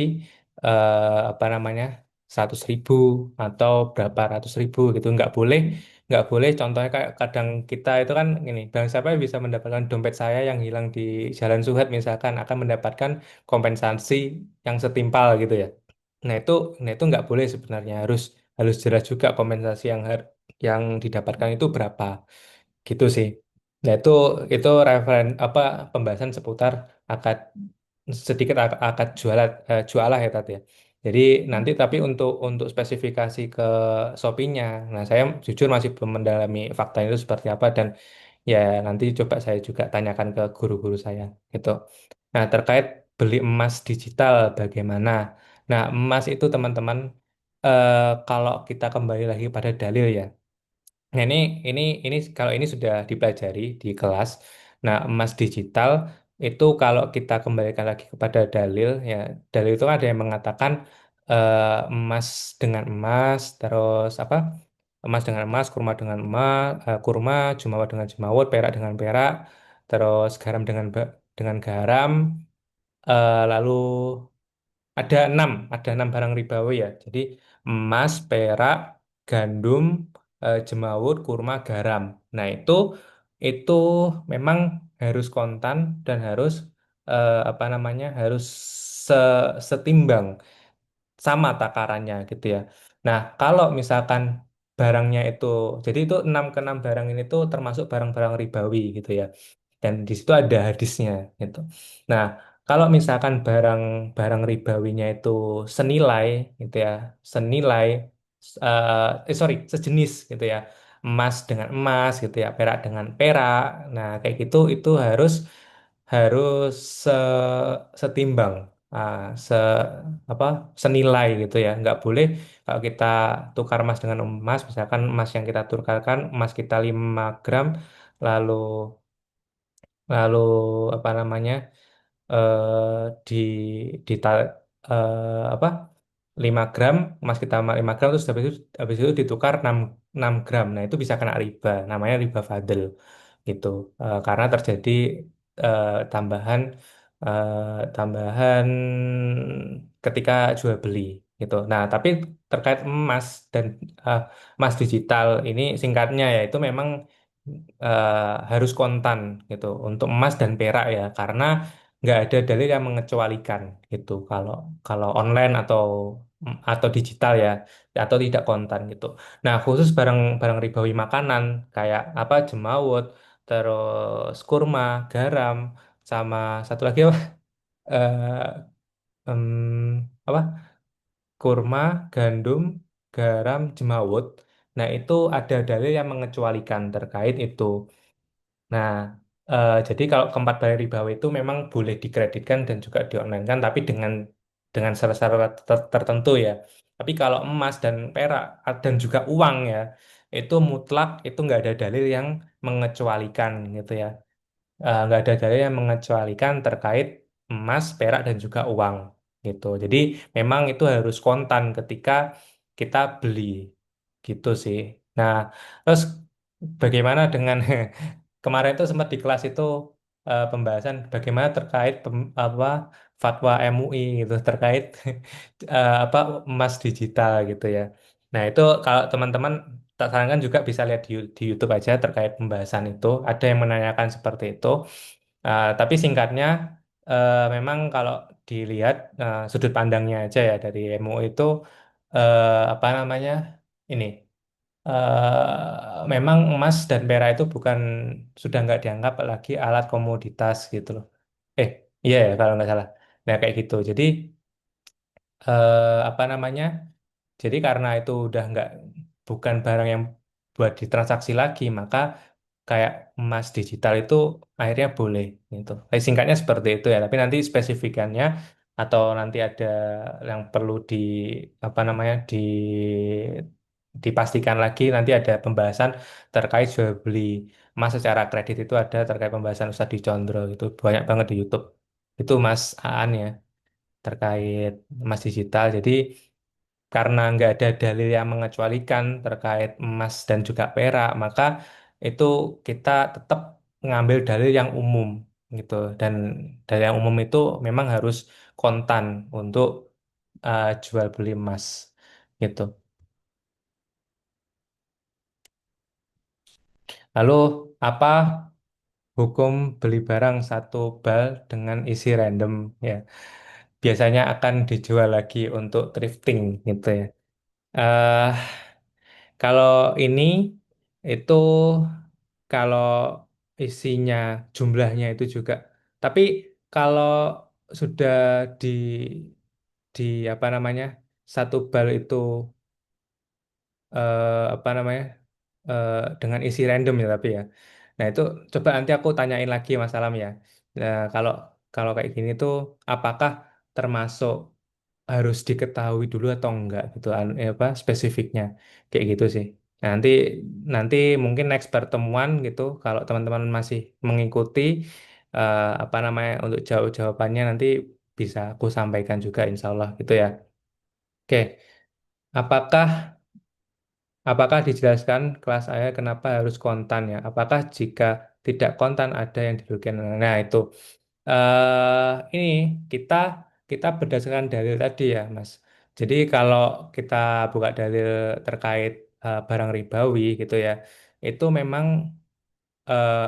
S1: apa namanya 100.000 atau berapa ratus ribu gitu. Nggak boleh. Contohnya kayak kadang kita itu kan ini, barang siapa yang bisa mendapatkan dompet saya yang hilang di Jalan Suhet misalkan akan mendapatkan kompensasi yang setimpal gitu ya. Nah itu, nggak boleh sebenarnya harus harus jelas juga kompensasi yang didapatkan itu berapa gitu sih. Nah itu apa pembahasan seputar akad sedikit akad jualah ya tadi ya. Jadi nanti tapi untuk spesifikasi ke Shopee-nya, nah saya jujur masih belum mendalami fakta itu seperti apa dan ya nanti coba saya juga tanyakan ke guru-guru saya gitu. Nah terkait beli emas digital bagaimana? Nah emas itu teman-teman kalau kita kembali lagi pada dalil ya. Nah, ini kalau ini sudah dipelajari di kelas. Nah, emas digital itu kalau kita kembalikan lagi kepada dalil ya, dalil itu ada yang mengatakan emas dengan emas, terus apa? Emas dengan emas, kurma dengan emas, kurma, jumawa dengan jumawut, perak dengan perak, terus garam dengan garam, lalu ada enam barang ribawi ya. Jadi emas, perak, gandum, jemawut, kurma, garam. Nah itu memang harus kontan dan harus apa namanya harus setimbang sama takarannya gitu ya. Nah kalau misalkan barangnya itu, jadi itu 6 ke 6 barang ini tuh termasuk barang-barang ribawi gitu ya dan di situ ada hadisnya gitu. Nah, kalau misalkan barang-barang ribawinya itu senilai gitu ya, senilai sorry, sejenis gitu ya, emas dengan emas gitu ya, perak dengan perak. Nah, kayak gitu itu harus harus setimbang, ah, se apa senilai gitu ya. Nggak boleh kalau kita tukar emas dengan emas, misalkan emas yang kita tukarkan emas kita 5 gram, lalu lalu apa namanya di di apa 5 gram emas kita 5 gram terus habis itu ditukar 6 gram, nah itu bisa kena riba, namanya riba fadl gitu. Karena terjadi tambahan tambahan ketika jual beli gitu. Nah tapi terkait emas dan eh, emas digital ini singkatnya ya itu memang harus kontan gitu untuk emas dan perak ya karena nggak ada dalil yang mengecualikan gitu kalau kalau online atau digital ya atau tidak kontan gitu. Nah khusus barang-barang ribawi makanan kayak apa jemawut, terus kurma, garam, sama satu lagi apa apa kurma, gandum, garam, jemawut. Nah itu ada dalil yang mengecualikan terkait itu. Nah, jadi kalau keempat bayar ribawi itu memang boleh dikreditkan dan juga di-online-kan, tapi dengan syarat-syarat tertentu ya. Tapi kalau emas dan perak dan juga uang ya, itu mutlak itu nggak ada dalil yang mengecualikan gitu ya. Nggak ada dalil yang mengecualikan terkait emas, perak dan juga uang gitu. Jadi memang itu harus kontan ketika kita beli gitu sih. Nah, terus bagaimana dengan kemarin itu sempat di kelas itu pembahasan bagaimana terkait apa fatwa MUI gitu terkait apa emas digital gitu ya. Nah, itu kalau teman-teman tak sarankan juga bisa lihat di YouTube aja terkait pembahasan itu. Ada yang menanyakan seperti itu. Tapi singkatnya, memang kalau dilihat sudut pandangnya aja ya dari MUI itu apa namanya ini memang emas dan perak itu bukan sudah nggak dianggap lagi alat komoditas gitu loh. Eh, iya ya kalau nggak salah. Nah kayak gitu. Jadi apa namanya? Jadi karena itu udah nggak bukan barang yang buat ditransaksi lagi, maka kayak emas digital itu akhirnya boleh gitu. Singkatnya seperti itu ya. Tapi nanti spesifikannya atau nanti ada yang perlu di apa namanya dipastikan lagi nanti ada pembahasan terkait jual beli emas secara kredit itu ada terkait pembahasan Ustadz Condro itu banyak banget di YouTube. Itu Mas Aan ya terkait emas digital. Jadi karena nggak ada dalil yang mengecualikan terkait emas dan juga perak, maka itu kita tetap mengambil dalil yang umum gitu. Dan dalil yang umum itu memang harus kontan untuk jual beli emas gitu. Lalu apa hukum beli barang satu bal dengan isi random ya? Biasanya akan dijual lagi untuk thrifting gitu ya. eh Kalau ini itu kalau isinya jumlahnya itu juga. Tapi kalau sudah di di apa namanya satu bal itu apa namanya dengan isi random ya tapi ya. Nah itu coba nanti aku tanyain lagi Mas Alam ya. Nah, kalau kalau kayak gini tuh apakah termasuk harus diketahui dulu atau enggak gitu apa spesifiknya kayak gitu sih. Nah, nanti nanti mungkin next pertemuan gitu kalau teman-teman masih mengikuti apa namanya untuk jawab jawabannya nanti bisa aku sampaikan juga insya Allah gitu ya. Oke, apakah apakah dijelaskan kelas saya kenapa harus kontan ya? Apakah jika tidak kontan ada yang dirugikan? Nah itu ini kita kita berdasarkan dalil tadi ya, Mas. Jadi kalau kita buka dalil terkait barang ribawi gitu ya, itu memang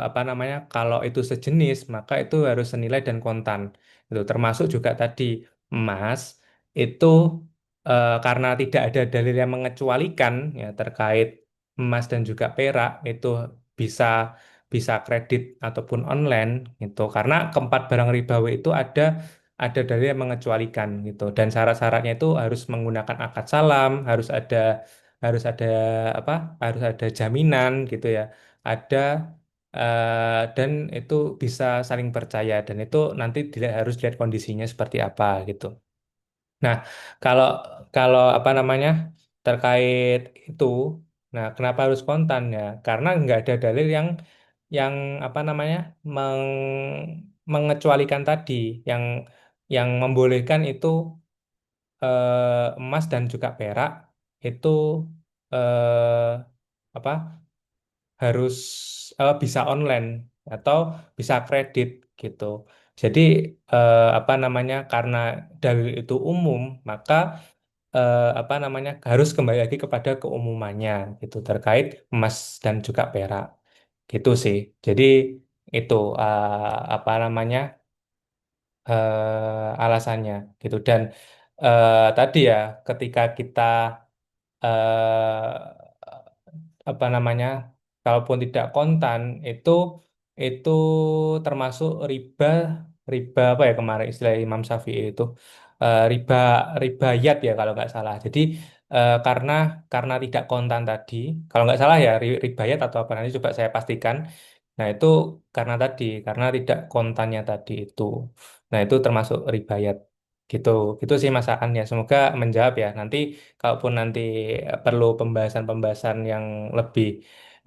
S1: apa namanya kalau itu sejenis maka itu harus senilai dan kontan. Itu termasuk juga tadi emas itu karena tidak ada dalil yang mengecualikan ya terkait emas dan juga perak itu bisa bisa kredit ataupun online gitu karena keempat barang ribawi itu ada dalil yang mengecualikan gitu dan syarat-syaratnya itu harus menggunakan akad salam harus ada apa harus ada jaminan gitu ya ada dan itu bisa saling percaya dan itu nanti harus dilihat kondisinya seperti apa gitu. Nah, kalau kalau apa namanya terkait itu, nah kenapa harus kontan ya? Karena nggak ada dalil yang apa namanya mengecualikan tadi, yang membolehkan itu emas dan juga perak itu eh, apa harus bisa online atau bisa kredit gitu. Jadi apa namanya karena dalil itu umum, maka apa namanya harus kembali lagi kepada keumumannya gitu terkait emas dan juga perak gitu sih. Jadi itu apa namanya alasannya gitu dan tadi ya ketika kita apa namanya kalaupun tidak kontan itu termasuk riba riba apa ya kemarin istilah Imam Syafi'i itu riba ribayat ya kalau nggak salah jadi karena tidak kontan tadi kalau nggak salah ya ribayat atau apa nanti coba saya pastikan nah itu karena tidak kontannya tadi itu nah itu termasuk ribayat gitu gitu sih Mas Aan ya semoga menjawab ya nanti kalaupun nanti perlu pembahasan-pembahasan yang lebih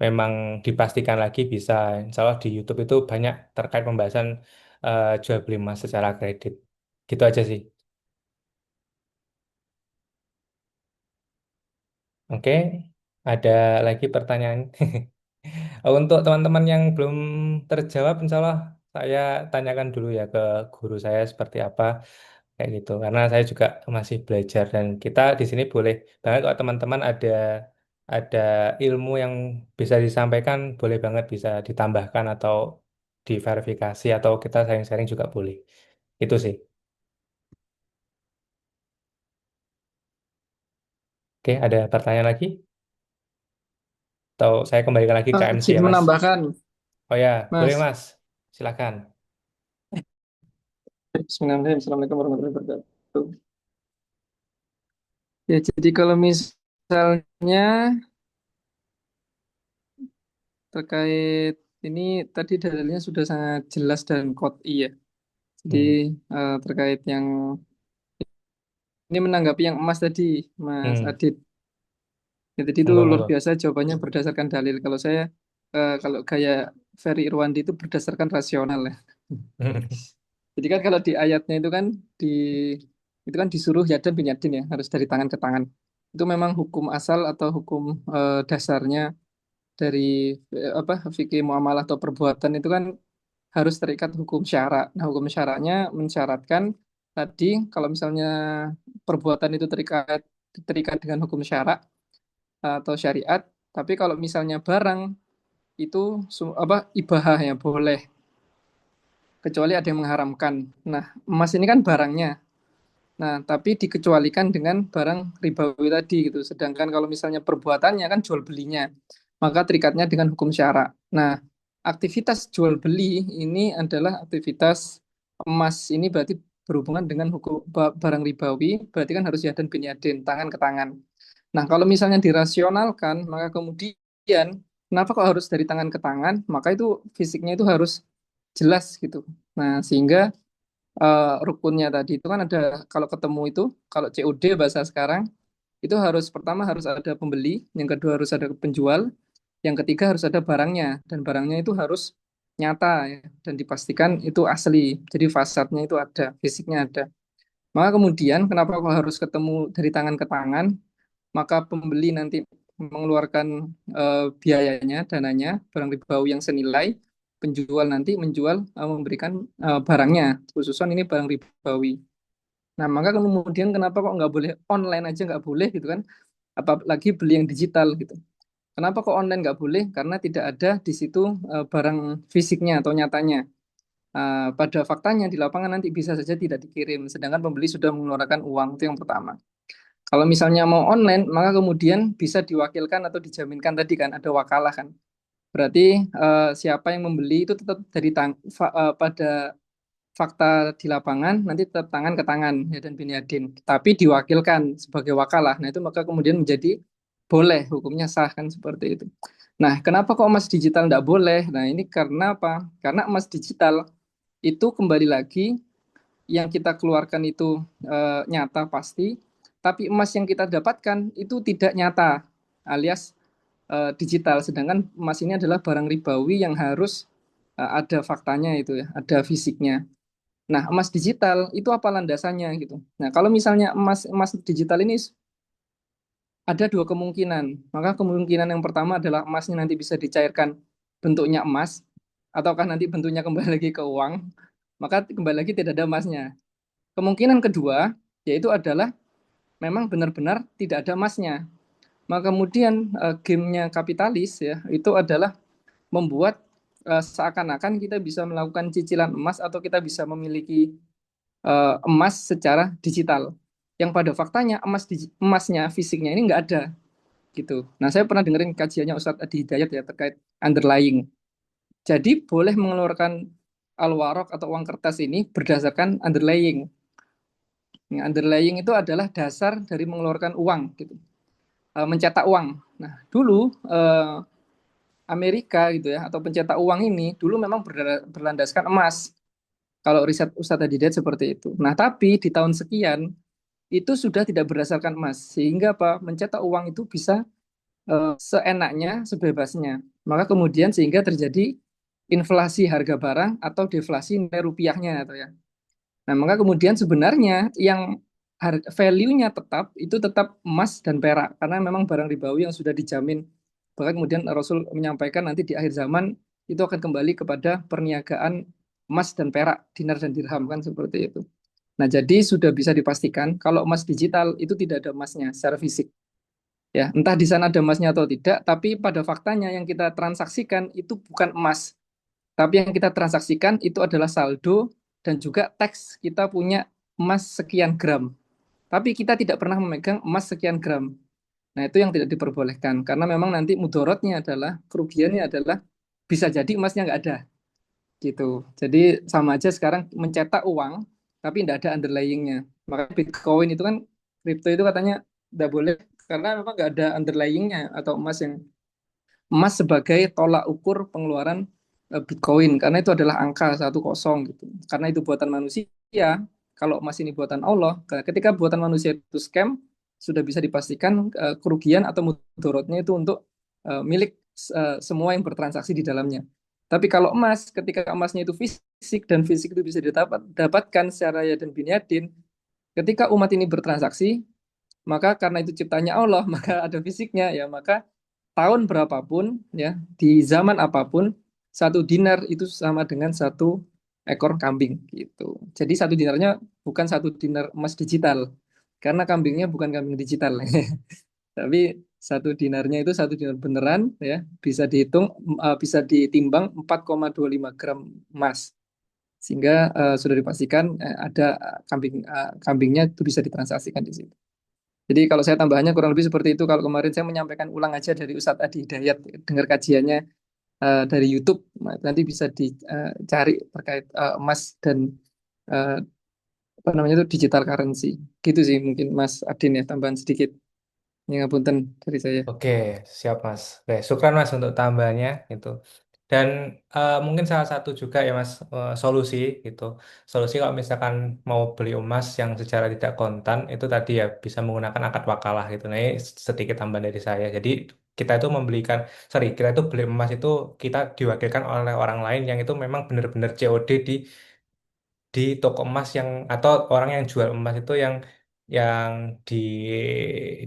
S1: memang dipastikan lagi bisa insya Allah di YouTube itu banyak terkait pembahasan jual beli emas secara kredit gitu aja sih oke ada lagi pertanyaan untuk teman-teman yang belum terjawab insya Allah saya tanyakan dulu ya ke guru saya seperti apa kayak gitu karena saya juga masih belajar dan kita di sini boleh banget kalau teman-teman ada ada ilmu yang bisa disampaikan, boleh banget bisa ditambahkan atau diverifikasi atau kita sharing-sharing juga boleh. Itu sih. Oke, ada pertanyaan lagi? Atau saya kembalikan lagi ke MC
S3: Izin
S1: ya, Mas?
S3: menambahkan,
S1: Oh ya, boleh
S3: Mas.
S1: Mas. Silakan.
S3: Bismillahirrahmanirrahim. Assalamualaikum warahmatullahi wabarakatuh. Ya, jadi kalau misalnya terkait ini tadi dalilnya sudah sangat jelas dan qot'i ya. Jadi
S1: Hmm.
S3: terkait yang ini menanggapi yang emas tadi, Mas
S1: Hmm.
S3: Adit. Ya, tadi itu
S1: Monggo,
S3: luar
S1: monggo.
S3: biasa jawabannya berdasarkan dalil. Kalau saya, kalau gaya Ferry Irwandi itu berdasarkan rasional ya. Jadi kan kalau di ayatnya itu kan disuruh yadan bin yadin ya, harus dari tangan ke tangan. Itu memang hukum asal atau hukum dasarnya dari apa fikih muamalah atau perbuatan itu kan harus terikat hukum syara. Nah, hukum syaraknya mensyaratkan tadi kalau misalnya perbuatan itu terikat terikat dengan hukum syarak atau syariat, tapi kalau misalnya barang itu apa ibahah ya boleh kecuali ada yang mengharamkan. Nah, emas ini kan barangnya. Nah, tapi dikecualikan dengan barang ribawi tadi gitu. Sedangkan kalau misalnya perbuatannya kan jual belinya, maka terikatnya dengan hukum syara. Nah, aktivitas jual beli ini adalah aktivitas emas ini berarti berhubungan dengan hukum barang ribawi, berarti kan harus yadan bin yadin, tangan ke tangan. Nah, kalau misalnya dirasionalkan, maka kemudian kenapa kok harus dari tangan ke tangan? Maka itu fisiknya itu harus jelas gitu. Nah, sehingga rukunnya tadi itu kan ada kalau ketemu itu kalau COD bahasa sekarang itu harus pertama harus ada pembeli, yang kedua harus ada penjual, yang ketiga harus ada barangnya dan barangnya itu harus nyata ya, dan dipastikan itu asli. Jadi fasadnya itu ada, fisiknya ada. Maka kemudian kenapa kok harus ketemu dari tangan ke tangan? Maka pembeli nanti mengeluarkan biayanya, dananya, barang ribawi yang senilai, penjual nanti menjual memberikan barangnya, khususan ini barang ribawi. Nah, maka kemudian kenapa kok nggak boleh online aja nggak boleh gitu kan? Apalagi beli yang digital gitu. Kenapa kok online nggak boleh? Karena tidak ada di situ barang fisiknya atau nyatanya. Pada faktanya di lapangan nanti bisa saja tidak dikirim, sedangkan pembeli sudah mengeluarkan uang itu yang pertama. Kalau misalnya mau online, maka kemudian bisa diwakilkan atau dijaminkan tadi kan ada wakalah kan. Berarti siapa yang membeli itu tetap dari pada fakta di lapangan nanti tetap tangan ke tangan ya dan Biniadin. Tapi diwakilkan sebagai wakalah. Nah itu maka kemudian menjadi boleh hukumnya sah kan seperti itu. Nah kenapa kok emas digital tidak boleh? Nah ini karena apa? Karena emas digital itu kembali lagi yang kita keluarkan itu nyata pasti, tapi emas yang kita dapatkan itu tidak nyata, alias digital. Sedangkan emas ini adalah barang ribawi yang harus ada faktanya itu ya, ada fisiknya. Nah, emas digital itu apa landasannya gitu. Nah, kalau misalnya emas emas digital ini ada dua kemungkinan. Maka kemungkinan yang pertama adalah emasnya nanti bisa dicairkan bentuknya emas, ataukah nanti bentuknya kembali lagi ke uang, maka kembali lagi tidak ada emasnya. Kemungkinan kedua yaitu adalah memang benar-benar tidak ada emasnya. Maka kemudian gamenya kapitalis ya itu adalah membuat seakan-akan kita bisa melakukan cicilan emas atau kita bisa memiliki emas secara digital. Yang pada faktanya emasnya fisiknya ini nggak ada gitu. Nah saya pernah dengerin kajiannya Ustadz Adi Hidayat ya terkait underlying. Jadi boleh mengeluarkan al-warok atau uang kertas ini berdasarkan underlying. Yang underlying itu adalah dasar dari mengeluarkan uang gitu. Mencetak uang. Nah, dulu Amerika gitu ya atau pencetak uang ini dulu memang berlandaskan emas. Kalau riset Ustadz Adidat seperti itu. Nah, tapi di tahun sekian itu sudah tidak berdasarkan emas sehingga apa? Mencetak uang itu bisa seenaknya, sebebasnya. Maka kemudian sehingga terjadi inflasi harga barang atau deflasi nilai rupiahnya atau ya. Nah, maka kemudian sebenarnya yang value-nya tetap itu tetap emas dan perak karena memang barang ribawi yang sudah dijamin. Bahkan kemudian Rasul menyampaikan nanti di akhir zaman itu akan kembali kepada perniagaan emas dan perak, dinar dan dirham kan seperti itu. Nah, jadi sudah bisa dipastikan kalau emas digital itu tidak ada emasnya secara fisik. Ya, entah di sana ada emasnya atau tidak, tapi pada faktanya yang kita transaksikan itu bukan emas, tapi yang kita transaksikan itu adalah saldo dan juga teks kita punya emas sekian gram. Tapi kita tidak pernah memegang emas sekian gram. Nah, itu yang tidak diperbolehkan karena memang nanti mudorotnya adalah kerugiannya adalah bisa jadi emasnya nggak ada gitu. Jadi sama aja sekarang mencetak uang tapi tidak ada underlyingnya. Maka Bitcoin itu kan kripto itu katanya tidak boleh karena memang nggak ada underlyingnya atau emas sebagai tolak ukur pengeluaran Bitcoin karena itu adalah angka 10 gitu. Karena itu buatan manusia, kalau emas ini buatan Allah, ketika buatan manusia itu scam, sudah bisa dipastikan kerugian atau mudaratnya itu untuk milik semua yang bertransaksi di dalamnya. Tapi kalau emas, ketika emasnya itu fisik dan fisik itu bisa didapatkan secara ya dan binyadin, ketika umat ini bertransaksi, maka karena itu ciptanya Allah, maka ada fisiknya ya, maka tahun berapapun ya, di zaman apapun, 1 dinar itu sama dengan 1 ekor kambing gitu. Jadi 1 dinarnya bukan 1 dinar emas digital, karena kambingnya bukan kambing digital. Tapi 1 dinarnya itu 1 dinar beneran ya, bisa dihitung, bisa ditimbang 4,25 gram emas. Sehingga sudah dipastikan ada kambingnya itu bisa ditransaksikan di situ. Jadi kalau saya tambahannya kurang lebih seperti itu. Kalau kemarin saya menyampaikan ulang aja dari Ustadz Adi Hidayat, dengar kajiannya dari YouTube, nanti bisa dicari terkait emas dan eh, apa namanya itu digital currency. Gitu sih mungkin Mas Adin ya, tambahan sedikit. Yang ngapunten dari saya.
S1: Oke, siap Mas. Oke, syukran Mas untuk tambahannya itu. Dan mungkin salah satu juga ya Mas, solusi gitu. Solusi kalau misalkan mau beli emas yang secara tidak kontan itu tadi ya bisa menggunakan akad wakalah gitu. Nah, ini sedikit tambahan dari saya. Jadi kita itu kita itu beli emas itu kita diwakilkan oleh orang lain yang itu memang benar-benar COD di toko emas yang atau orang yang jual emas itu yang di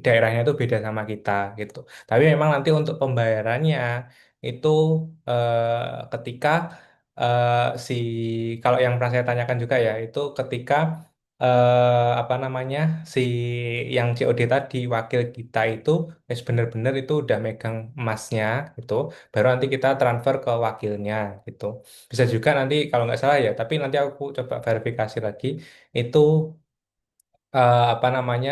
S1: daerahnya itu beda sama kita gitu. Tapi memang nanti untuk pembayarannya itu ketika eh, si kalau yang pernah saya tanyakan juga ya itu ketika apa namanya si yang COD tadi wakil kita itu benar-benar itu udah megang emasnya gitu, baru nanti kita transfer ke wakilnya gitu. Bisa juga nanti kalau nggak salah ya, tapi nanti aku coba verifikasi lagi itu apa namanya.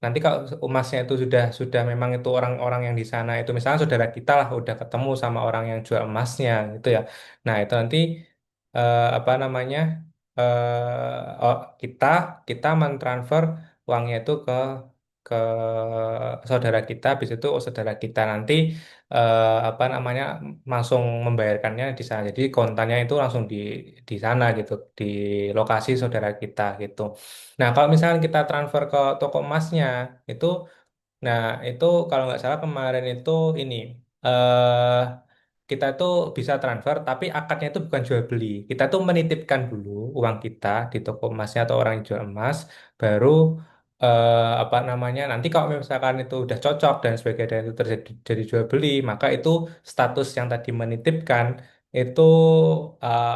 S1: Nanti kalau emasnya itu sudah memang itu orang-orang yang di sana itu misalnya saudara kita lah udah ketemu sama orang yang jual emasnya gitu ya. Nah, itu nanti apa namanya oh, kita mentransfer uangnya itu ke saudara kita, habis itu saudara kita nanti apa namanya langsung membayarkannya di sana. Jadi kontannya itu langsung di sana gitu, di lokasi saudara kita gitu. Nah, kalau misalnya kita transfer ke toko emasnya itu, nah itu kalau nggak salah kemarin itu ini eh kita tuh bisa transfer, tapi akadnya itu bukan jual beli. Kita tuh menitipkan dulu uang kita di toko emasnya atau orang yang jual emas, baru apa namanya nanti kalau misalkan itu udah cocok dan sebagainya dan itu terjadi jadi jual beli, maka itu status yang tadi menitipkan itu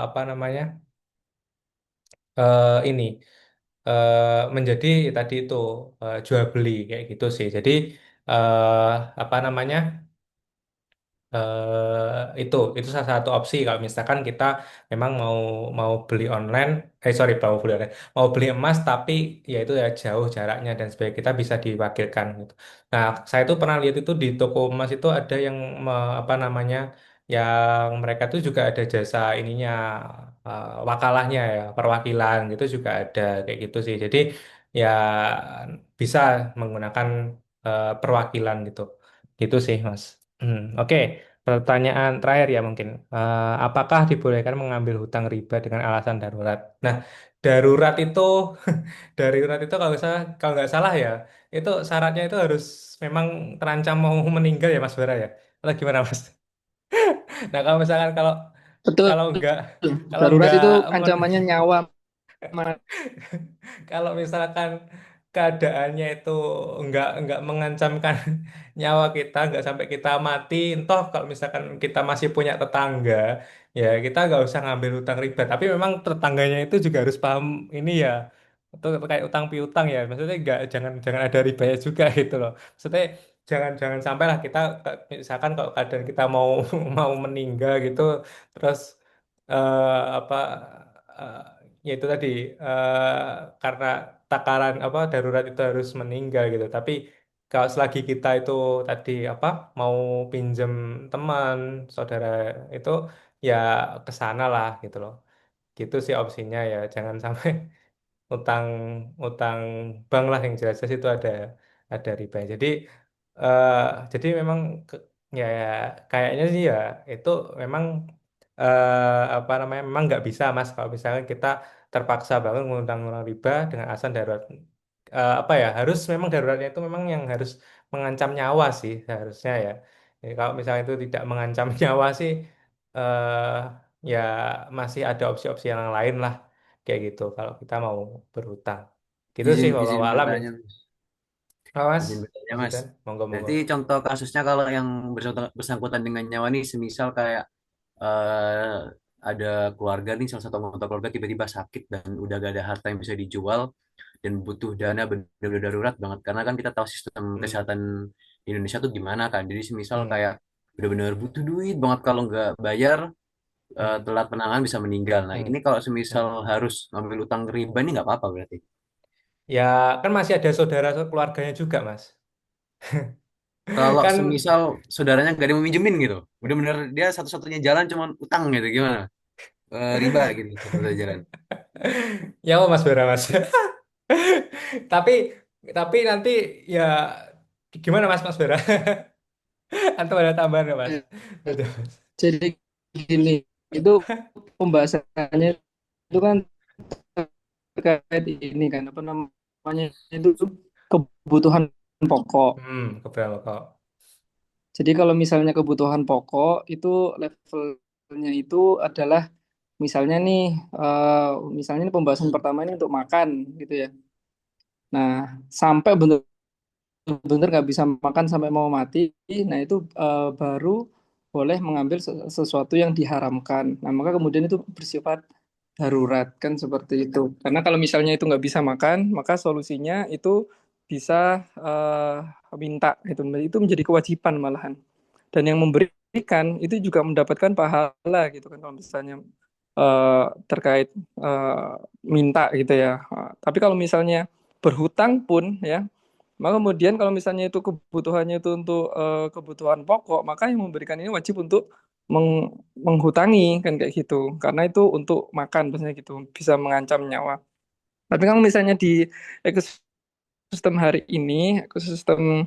S1: apa namanya ini menjadi tadi itu jual beli kayak gitu sih. Jadi eh apa namanya? Itu salah satu opsi kalau misalkan kita memang mau mau beli online, sorry, mau beli online, mau beli emas tapi ya itu ya jauh jaraknya dan sebagainya, kita bisa diwakilkan gitu. Nah, saya tuh pernah lihat itu di toko emas itu ada yang apa namanya, yang mereka tuh juga ada jasa ininya, wakalahnya ya, perwakilan gitu juga ada kayak gitu sih. Jadi ya bisa menggunakan perwakilan gitu, gitu sih Mas. Oke. Pertanyaan terakhir ya mungkin. Apakah dibolehkan mengambil hutang riba dengan alasan darurat? Nah, darurat itu darurat itu kalau nggak salah ya, itu syaratnya itu harus memang terancam mau meninggal ya Mas Bara ya. Atau gimana Mas? Nah, kalau misalkan kalau
S3: Betul.
S1: kalau nggak kalau
S3: Darurat
S1: nggak
S3: itu
S1: men-
S3: ancamannya nyawa.
S1: kalau misalkan keadaannya itu nggak mengancamkan nyawa kita, nggak sampai kita mati, toh kalau misalkan kita masih punya tetangga, ya kita nggak usah ngambil hutang riba. Tapi memang tetangganya itu juga harus paham ini ya, itu kayak utang piutang ya. Maksudnya nggak jangan jangan ada ribanya juga gitu loh. Maksudnya jangan sampai lah kita misalkan kalau keadaan kita mau mau meninggal gitu, terus apa eh, ya itu tadi karena takaran apa darurat itu harus meninggal gitu. Tapi kalau selagi kita itu tadi apa mau pinjem teman saudara itu ya ke sana lah gitu loh. Gitu sih opsinya ya. Jangan sampai utang utang bank lah yang jelas itu ada riba. Eh, jadi memang ya kayaknya sih ya itu memang apa namanya memang nggak bisa Mas kalau misalnya kita terpaksa banget ngutang riba dengan alasan darurat. Apa ya harus memang daruratnya itu memang yang harus mengancam nyawa sih seharusnya ya. Jadi kalau misalnya itu tidak mengancam nyawa sih eh ya masih ada opsi-opsi yang lain lah kayak gitu kalau kita mau berhutang. Gitu sih
S2: Izin
S1: walau alam ya.
S2: bertanya,
S1: Oh, Mas,
S2: izin bertanya
S1: Mas
S2: Mas.
S1: Yudan, monggo-monggo.
S2: Berarti contoh kasusnya kalau yang bersangkutan dengan nyawa nih, semisal kayak eh, ada keluarga nih, salah satu anggota keluarga tiba-tiba sakit dan udah gak ada harta yang bisa dijual dan butuh dana benar-benar darurat banget. Karena kan kita tahu sistem
S1: Hmm,
S2: kesehatan di Indonesia tuh gimana kan. Jadi semisal
S1: hmm,
S2: kayak benar-benar butuh duit banget, kalau nggak bayar
S1: hmm,
S2: telat penanganan bisa meninggal. Nah
S1: hmm,
S2: ini kalau semisal
S1: hmm.
S2: harus ngambil utang riba ini nggak apa-apa berarti.
S1: Ya kan masih ada saudara keluarganya juga, Mas.
S2: Kalau
S1: Kan
S2: semisal saudaranya gak ada yang mau minjemin gitu, bener-bener dia satu-satunya jalan cuman utang gitu, gimana? Riba gitu satu-satunya jalan.
S1: ya mau Mas Bara, Mas. Tapi nanti ya gimana Mas Bara? Atau ada tambahan nggak, Mas?
S3: Eh,
S1: Udah, Mas.
S3: Jadi gini, itu pembahasannya itu kan terkait ini kan apa namanya itu kebutuhan pokok.
S1: Keberapa kok?
S3: Jadi kalau misalnya kebutuhan pokok itu levelnya itu adalah misalnya nih misalnya ini pembahasan pertama ini untuk makan gitu ya. Nah, sampai benar-benar nggak bisa makan sampai mau mati, nah itu baru boleh mengambil sesuatu yang diharamkan. Nah, maka kemudian itu bersifat darurat kan seperti itu. Karena kalau misalnya itu nggak bisa makan, maka solusinya itu bisa minta gitu. Itu menjadi kewajiban malahan. Dan yang memberikan itu juga mendapatkan pahala gitu kan kalau misalnya terkait eh, minta gitu ya. Tapi kalau misalnya berhutang pun ya maka kemudian kalau misalnya itu kebutuhannya itu untuk kebutuhan pokok, maka yang memberikan ini wajib untuk menghutangi kan kayak gitu. Karena itu untuk makan biasanya gitu, bisa mengancam nyawa. Tapi kalau misalnya di ekosistem hari ini, ekosistem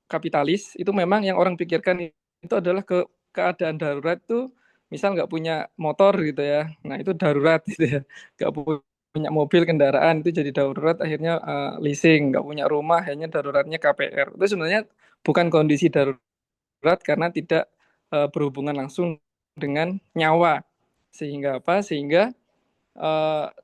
S3: kapitalis, itu memang yang orang pikirkan itu adalah keadaan darurat itu, misal nggak punya motor gitu ya, nah itu darurat gitu ya, nggak punya mobil kendaraan itu jadi darurat, akhirnya leasing, nggak punya rumah, akhirnya daruratnya KPR. Itu sebenarnya bukan kondisi darurat karena tidak berhubungan langsung dengan nyawa, sehingga apa? Sehingga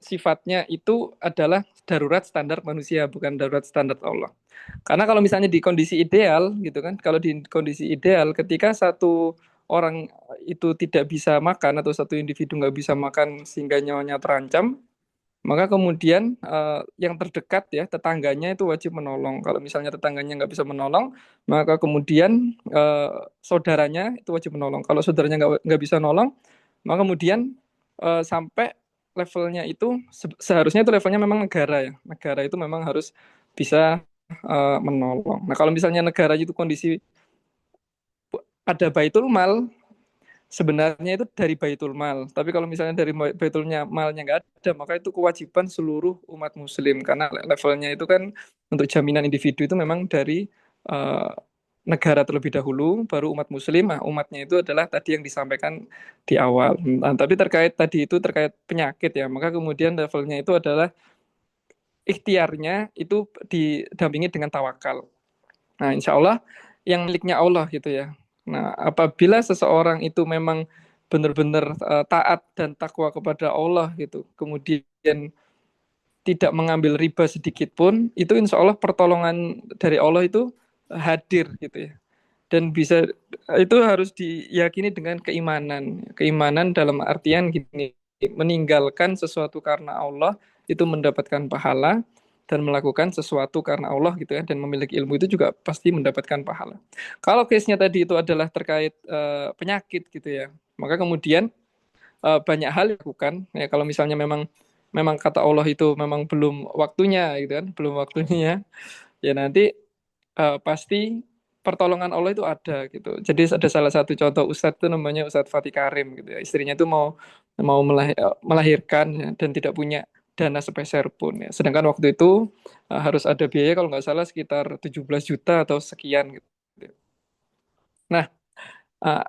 S3: sifatnya itu adalah darurat standar manusia, bukan darurat standar Allah. Karena kalau misalnya di kondisi ideal, gitu kan, kalau di kondisi ideal, ketika satu orang itu tidak bisa makan atau satu individu nggak bisa makan sehingga nyawanya terancam, maka kemudian yang terdekat ya tetangganya itu wajib menolong. Kalau misalnya tetangganya nggak bisa menolong, maka kemudian saudaranya itu wajib menolong. Kalau saudaranya nggak bisa nolong, maka kemudian sampai levelnya itu seharusnya itu levelnya memang negara ya. Negara itu memang harus bisa menolong. Nah kalau misalnya negara itu kondisi ada baitul mal, sebenarnya itu dari baitul mal. Tapi kalau misalnya dari baitulnya malnya nggak ada, maka itu kewajiban seluruh umat muslim. Karena levelnya itu kan untuk jaminan individu itu memang dari eh, negara terlebih dahulu, baru umat muslim. Nah, umatnya itu adalah tadi yang disampaikan di awal. Nah, tapi terkait tadi itu terkait penyakit ya, maka kemudian levelnya itu adalah ikhtiarnya itu didampingi dengan tawakal. Nah, insya Allah yang miliknya Allah gitu ya. Nah, apabila seseorang itu memang benar-benar taat dan takwa kepada Allah gitu, kemudian tidak mengambil riba sedikit pun, itu insya Allah pertolongan dari Allah itu hadir gitu ya. Dan bisa itu harus diyakini dengan keimanan. Keimanan dalam artian gini, meninggalkan sesuatu karena Allah itu mendapatkan pahala, dan melakukan sesuatu karena Allah gitu ya dan memiliki ilmu itu juga pasti mendapatkan pahala. Kalau case-nya tadi itu adalah terkait penyakit gitu ya, maka kemudian banyak hal dilakukan ya kalau misalnya memang memang kata Allah itu memang belum waktunya gitu kan, belum waktunya ya nanti pasti pertolongan Allah itu ada gitu. Jadi ada salah satu contoh Ustadz itu namanya Ustadz Fatih Karim gitu ya. Istrinya itu mau mau melahirkan ya, dan tidak punya dana sepeser pun ya. Sedangkan waktu itu harus ada biaya kalau nggak salah sekitar 17 juta atau sekian gitu. Nah, uh,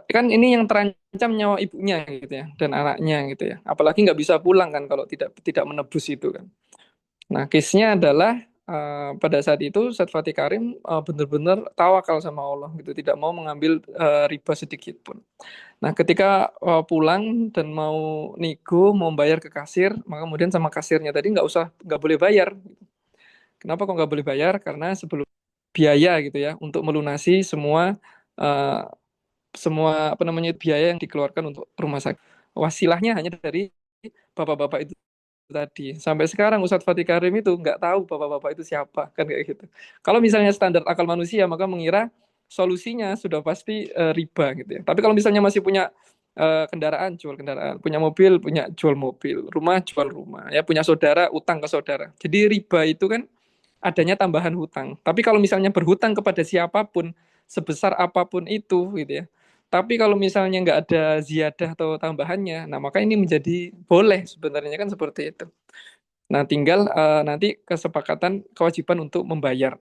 S3: kan ini yang terancam nyawa ibunya gitu ya dan anaknya gitu ya. Apalagi nggak bisa pulang kan kalau tidak tidak menebus itu kan. Nah, case-nya adalah pada saat itu Ustadz Fatih Karim benar-benar tawakal sama Allah gitu, tidak mau mengambil riba sedikit pun. Nah, ketika pulang dan mau nego, mau bayar ke kasir, maka kemudian sama kasirnya tadi nggak boleh bayar. Kenapa kok nggak boleh bayar? Karena sebelum biaya gitu ya untuk melunasi semua eh, semua apa namanya biaya yang dikeluarkan untuk rumah sakit. Wasilahnya hanya dari bapak-bapak itu tadi. Sampai sekarang Ustadz Fatih Karim itu nggak tahu bapak-bapak itu siapa kan kayak gitu. Kalau misalnya standar akal manusia maka mengira solusinya sudah pasti riba gitu ya. Tapi kalau misalnya masih punya kendaraan jual kendaraan, punya mobil punya jual mobil, rumah jual rumah, ya punya saudara utang ke saudara. Jadi riba itu kan adanya tambahan hutang. Tapi kalau misalnya berhutang kepada siapapun sebesar apapun itu gitu ya. Tapi kalau misalnya nggak ada ziyadah atau tambahannya, nah maka ini menjadi boleh sebenarnya kan seperti itu. Nah tinggal nanti kesepakatan kewajiban untuk membayar.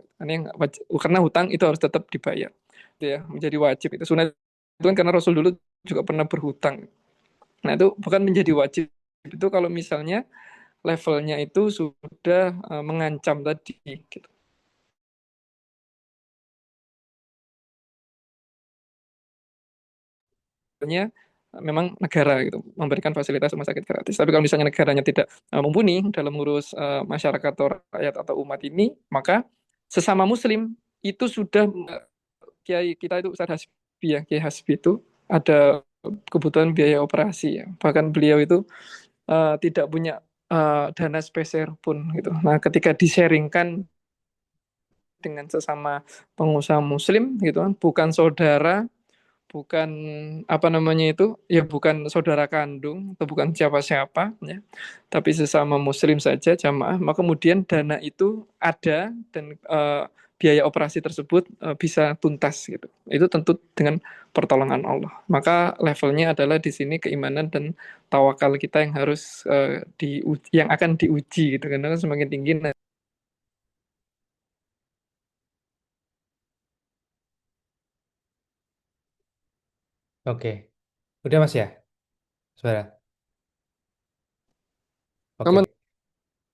S3: Karena hutang itu harus tetap dibayar. Itu ya menjadi wajib itu sunat itu kan karena Rasul dulu juga pernah berhutang. Nah itu bukan menjadi wajib itu kalau misalnya levelnya itu sudah mengancam tadi gitu. Sebenarnya memang negara gitu memberikan fasilitas rumah sakit gratis. Tapi kalau misalnya negaranya tidak mumpuni dalam mengurus masyarakat atau rakyat atau umat ini, maka sesama Muslim itu sudah Kiai kita itu Ustadz Hasbi ya, Kiai Hasbi itu ada kebutuhan biaya operasi ya. Bahkan beliau itu tidak punya dana spesial pun gitu. Nah, ketika di-sharingkan dengan sesama pengusaha Muslim gitu kan, bukan saudara bukan apa namanya itu ya bukan saudara kandung atau bukan siapa-siapa ya tapi sesama muslim saja jamaah maka kemudian dana itu ada dan biaya operasi tersebut bisa tuntas gitu itu tentu dengan pertolongan Allah maka levelnya adalah di sini keimanan dan tawakal kita yang harus yang akan diuji gitu karena semakin tinggi
S1: Oke, udah Mas ya, suara.
S3: aman.
S1: Oke,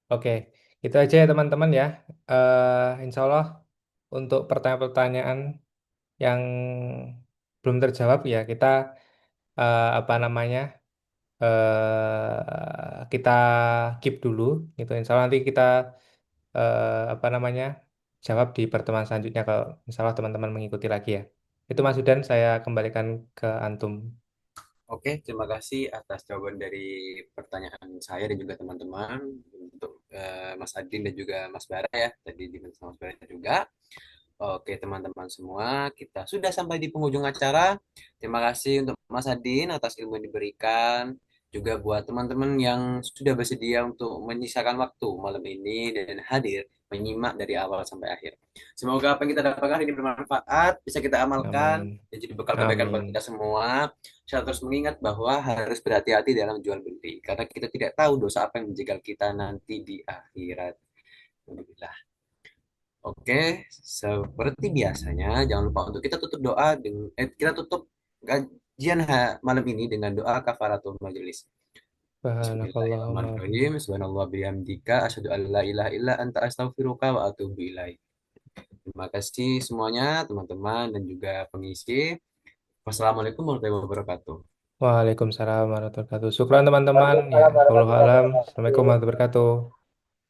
S1: oke, itu aja ya teman-teman ya. Insya Allah untuk pertanyaan-pertanyaan yang belum terjawab ya kita apa namanya kita keep dulu gitu. Insya Allah nanti kita apa namanya jawab di pertemuan selanjutnya kalau insya Allah teman-teman mengikuti lagi ya. Itu Mas Udan saya kembalikan ke antum.
S2: Oke, terima kasih atas jawaban dari pertanyaan saya dan juga teman-teman untuk Mas Adin dan juga Mas Bara ya. Tadi di Mas Bara juga. Oke, teman-teman semua, kita sudah sampai di penghujung acara. Terima kasih untuk Mas Adin atas ilmu yang diberikan. Juga buat teman-teman yang sudah bersedia untuk menyisakan waktu malam ini dan hadir menyimak dari awal sampai akhir. Semoga apa yang kita dapatkan hari ini bermanfaat, bisa kita amalkan,
S1: Amin.
S2: dan jadi bekal kebaikan buat kita
S1: Amin.
S2: semua. Saya terus mengingat bahwa harus berhati-hati dalam jual beli, karena kita tidak tahu dosa apa yang menjegal kita nanti di akhirat. Alhamdulillah. Oke, seperti biasanya, jangan lupa untuk kita tutup doa dengan kita tutup kajian malam ini dengan doa kafaratul majelis.
S1: Subhanakallahumma wa
S2: Bismillahirrahmanirrahim.
S1: bihamdik.
S2: Subhanallah bihamdika asyhadu an la ilaha illa anta astaghfiruka wa atubu ilaik. Terima kasih semuanya, teman-teman dan juga pengisi. Wassalamualaikum warahmatullahi wabarakatuh.
S1: Waalaikumsalam warahmatullahi wabarakatuh. Syukran teman-teman. Ya, wallahu alam. Assalamualaikum warahmatullahi wabarakatuh.